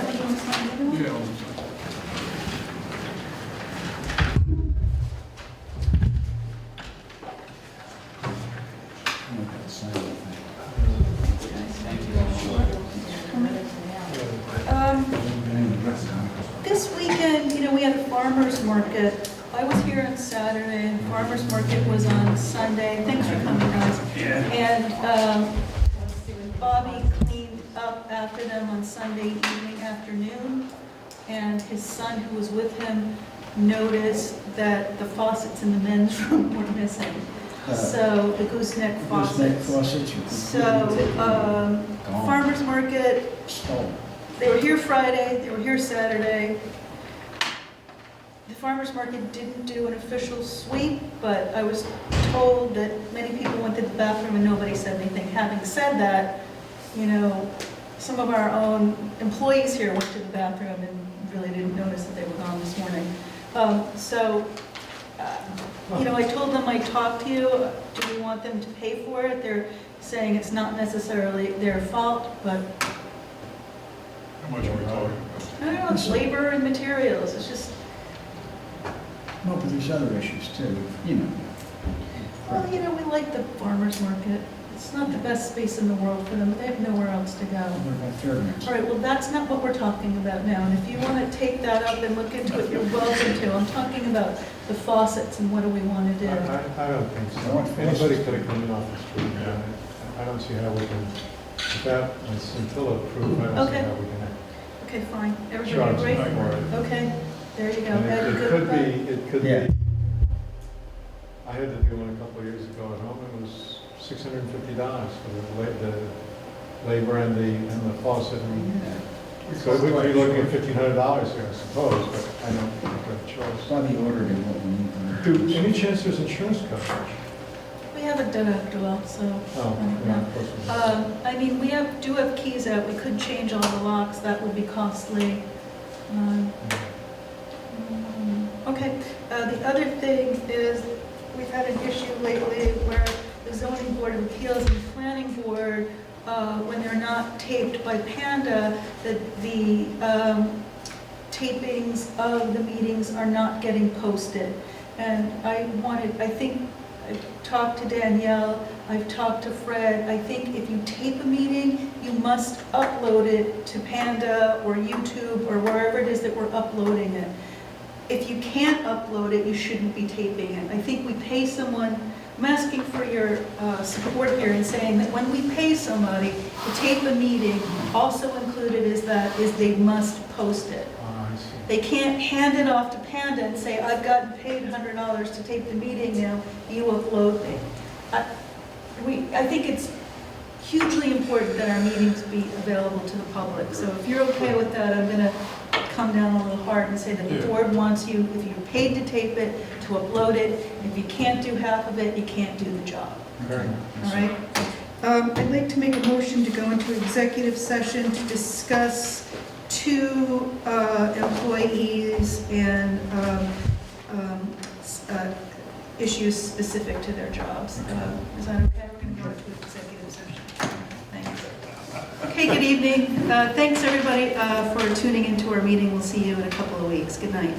This weekend, we had a farmer's market. I was here on Saturday, and farmer's market was on Sunday. Thanks for coming, guys. And Bobby cleaned up after them on Sunday evening, afternoon, and his son, who was with him, noticed that the faucets in the men's room were missing. So the gooseneck faucets. So farmer's market, they were here Friday, they were here Saturday. The farmer's market didn't do an official sweep, but I was told that many people went to the bathroom and nobody said anything. Having said that, some of our own employees here went to the bathroom and really didn't notice that they were gone this morning. I told them I'd talk to you. Do we want them to pay for it? They're saying it's not necessarily their fault, but How much are we talking about? I don't know, it's labor and materials. It's just, No, but there's other issues too, well, we like the farmer's market. It's not the best space in the world for them, but they have nowhere else to go. What about fairgrounds? All right, well, that's not what we're talking about now, and if you want to take that up and look into it, you're welcome to. I'm talking about the faucets and what do we want to do. I don't think so. Anybody could have cleaned off the street. I don't see how we can, without, until approved, I don't see how we can. Okay, fine. Charge Everybody agree? them for it. Okay, there you go. And Ed, you It good could with that? be, it could Yeah. be. I had to do one a couple of years ago at home, it was $650 for the labor and the faucet. So we'd be looking at $1,500 here, I suppose, but I don't think we have a choice. Bobby ordered it, what we need. Any chance there's insurance coverage? We haven't done after all, so. Oh, yeah, of course we have. We do have keys out. We could change all the locks. That would be costly. Okay. The other thing is we've had an issue lately where the zoning board of appeals and the planning board, when they're not taped by Panda, that the tapings of the meetings are not getting posted. And I've talked to Danielle, I've talked to Fred. I think if you tape a meeting, you must upload it to Panda or YouTube or wherever it is that we're uploading it. If you can't upload it, you shouldn't be taping it. I think we pay someone, I'm asking for your support here in saying that when we pay somebody to tape a meeting, also included is they must post it. I see. They can't hand it off to Panda and say, I've gotten paid $100 to tape the meeting now, you upload me. I think it's hugely important that our meetings be available to the public. So if you're okay with that, I'm gonna come down a little hard and say that the board wants you, if you're paid to tape it, to upload it. If you can't do half of it, you can't do the job. All right? I'd like to make a motion to go into executive session to discuss two employees and issues specific to their jobs. Is that okay? We're going to go into executive session. Thanks. Okay, good evening. Thanks, everybody, for tuning into our meeting. We'll see you in a couple of weeks. Good night.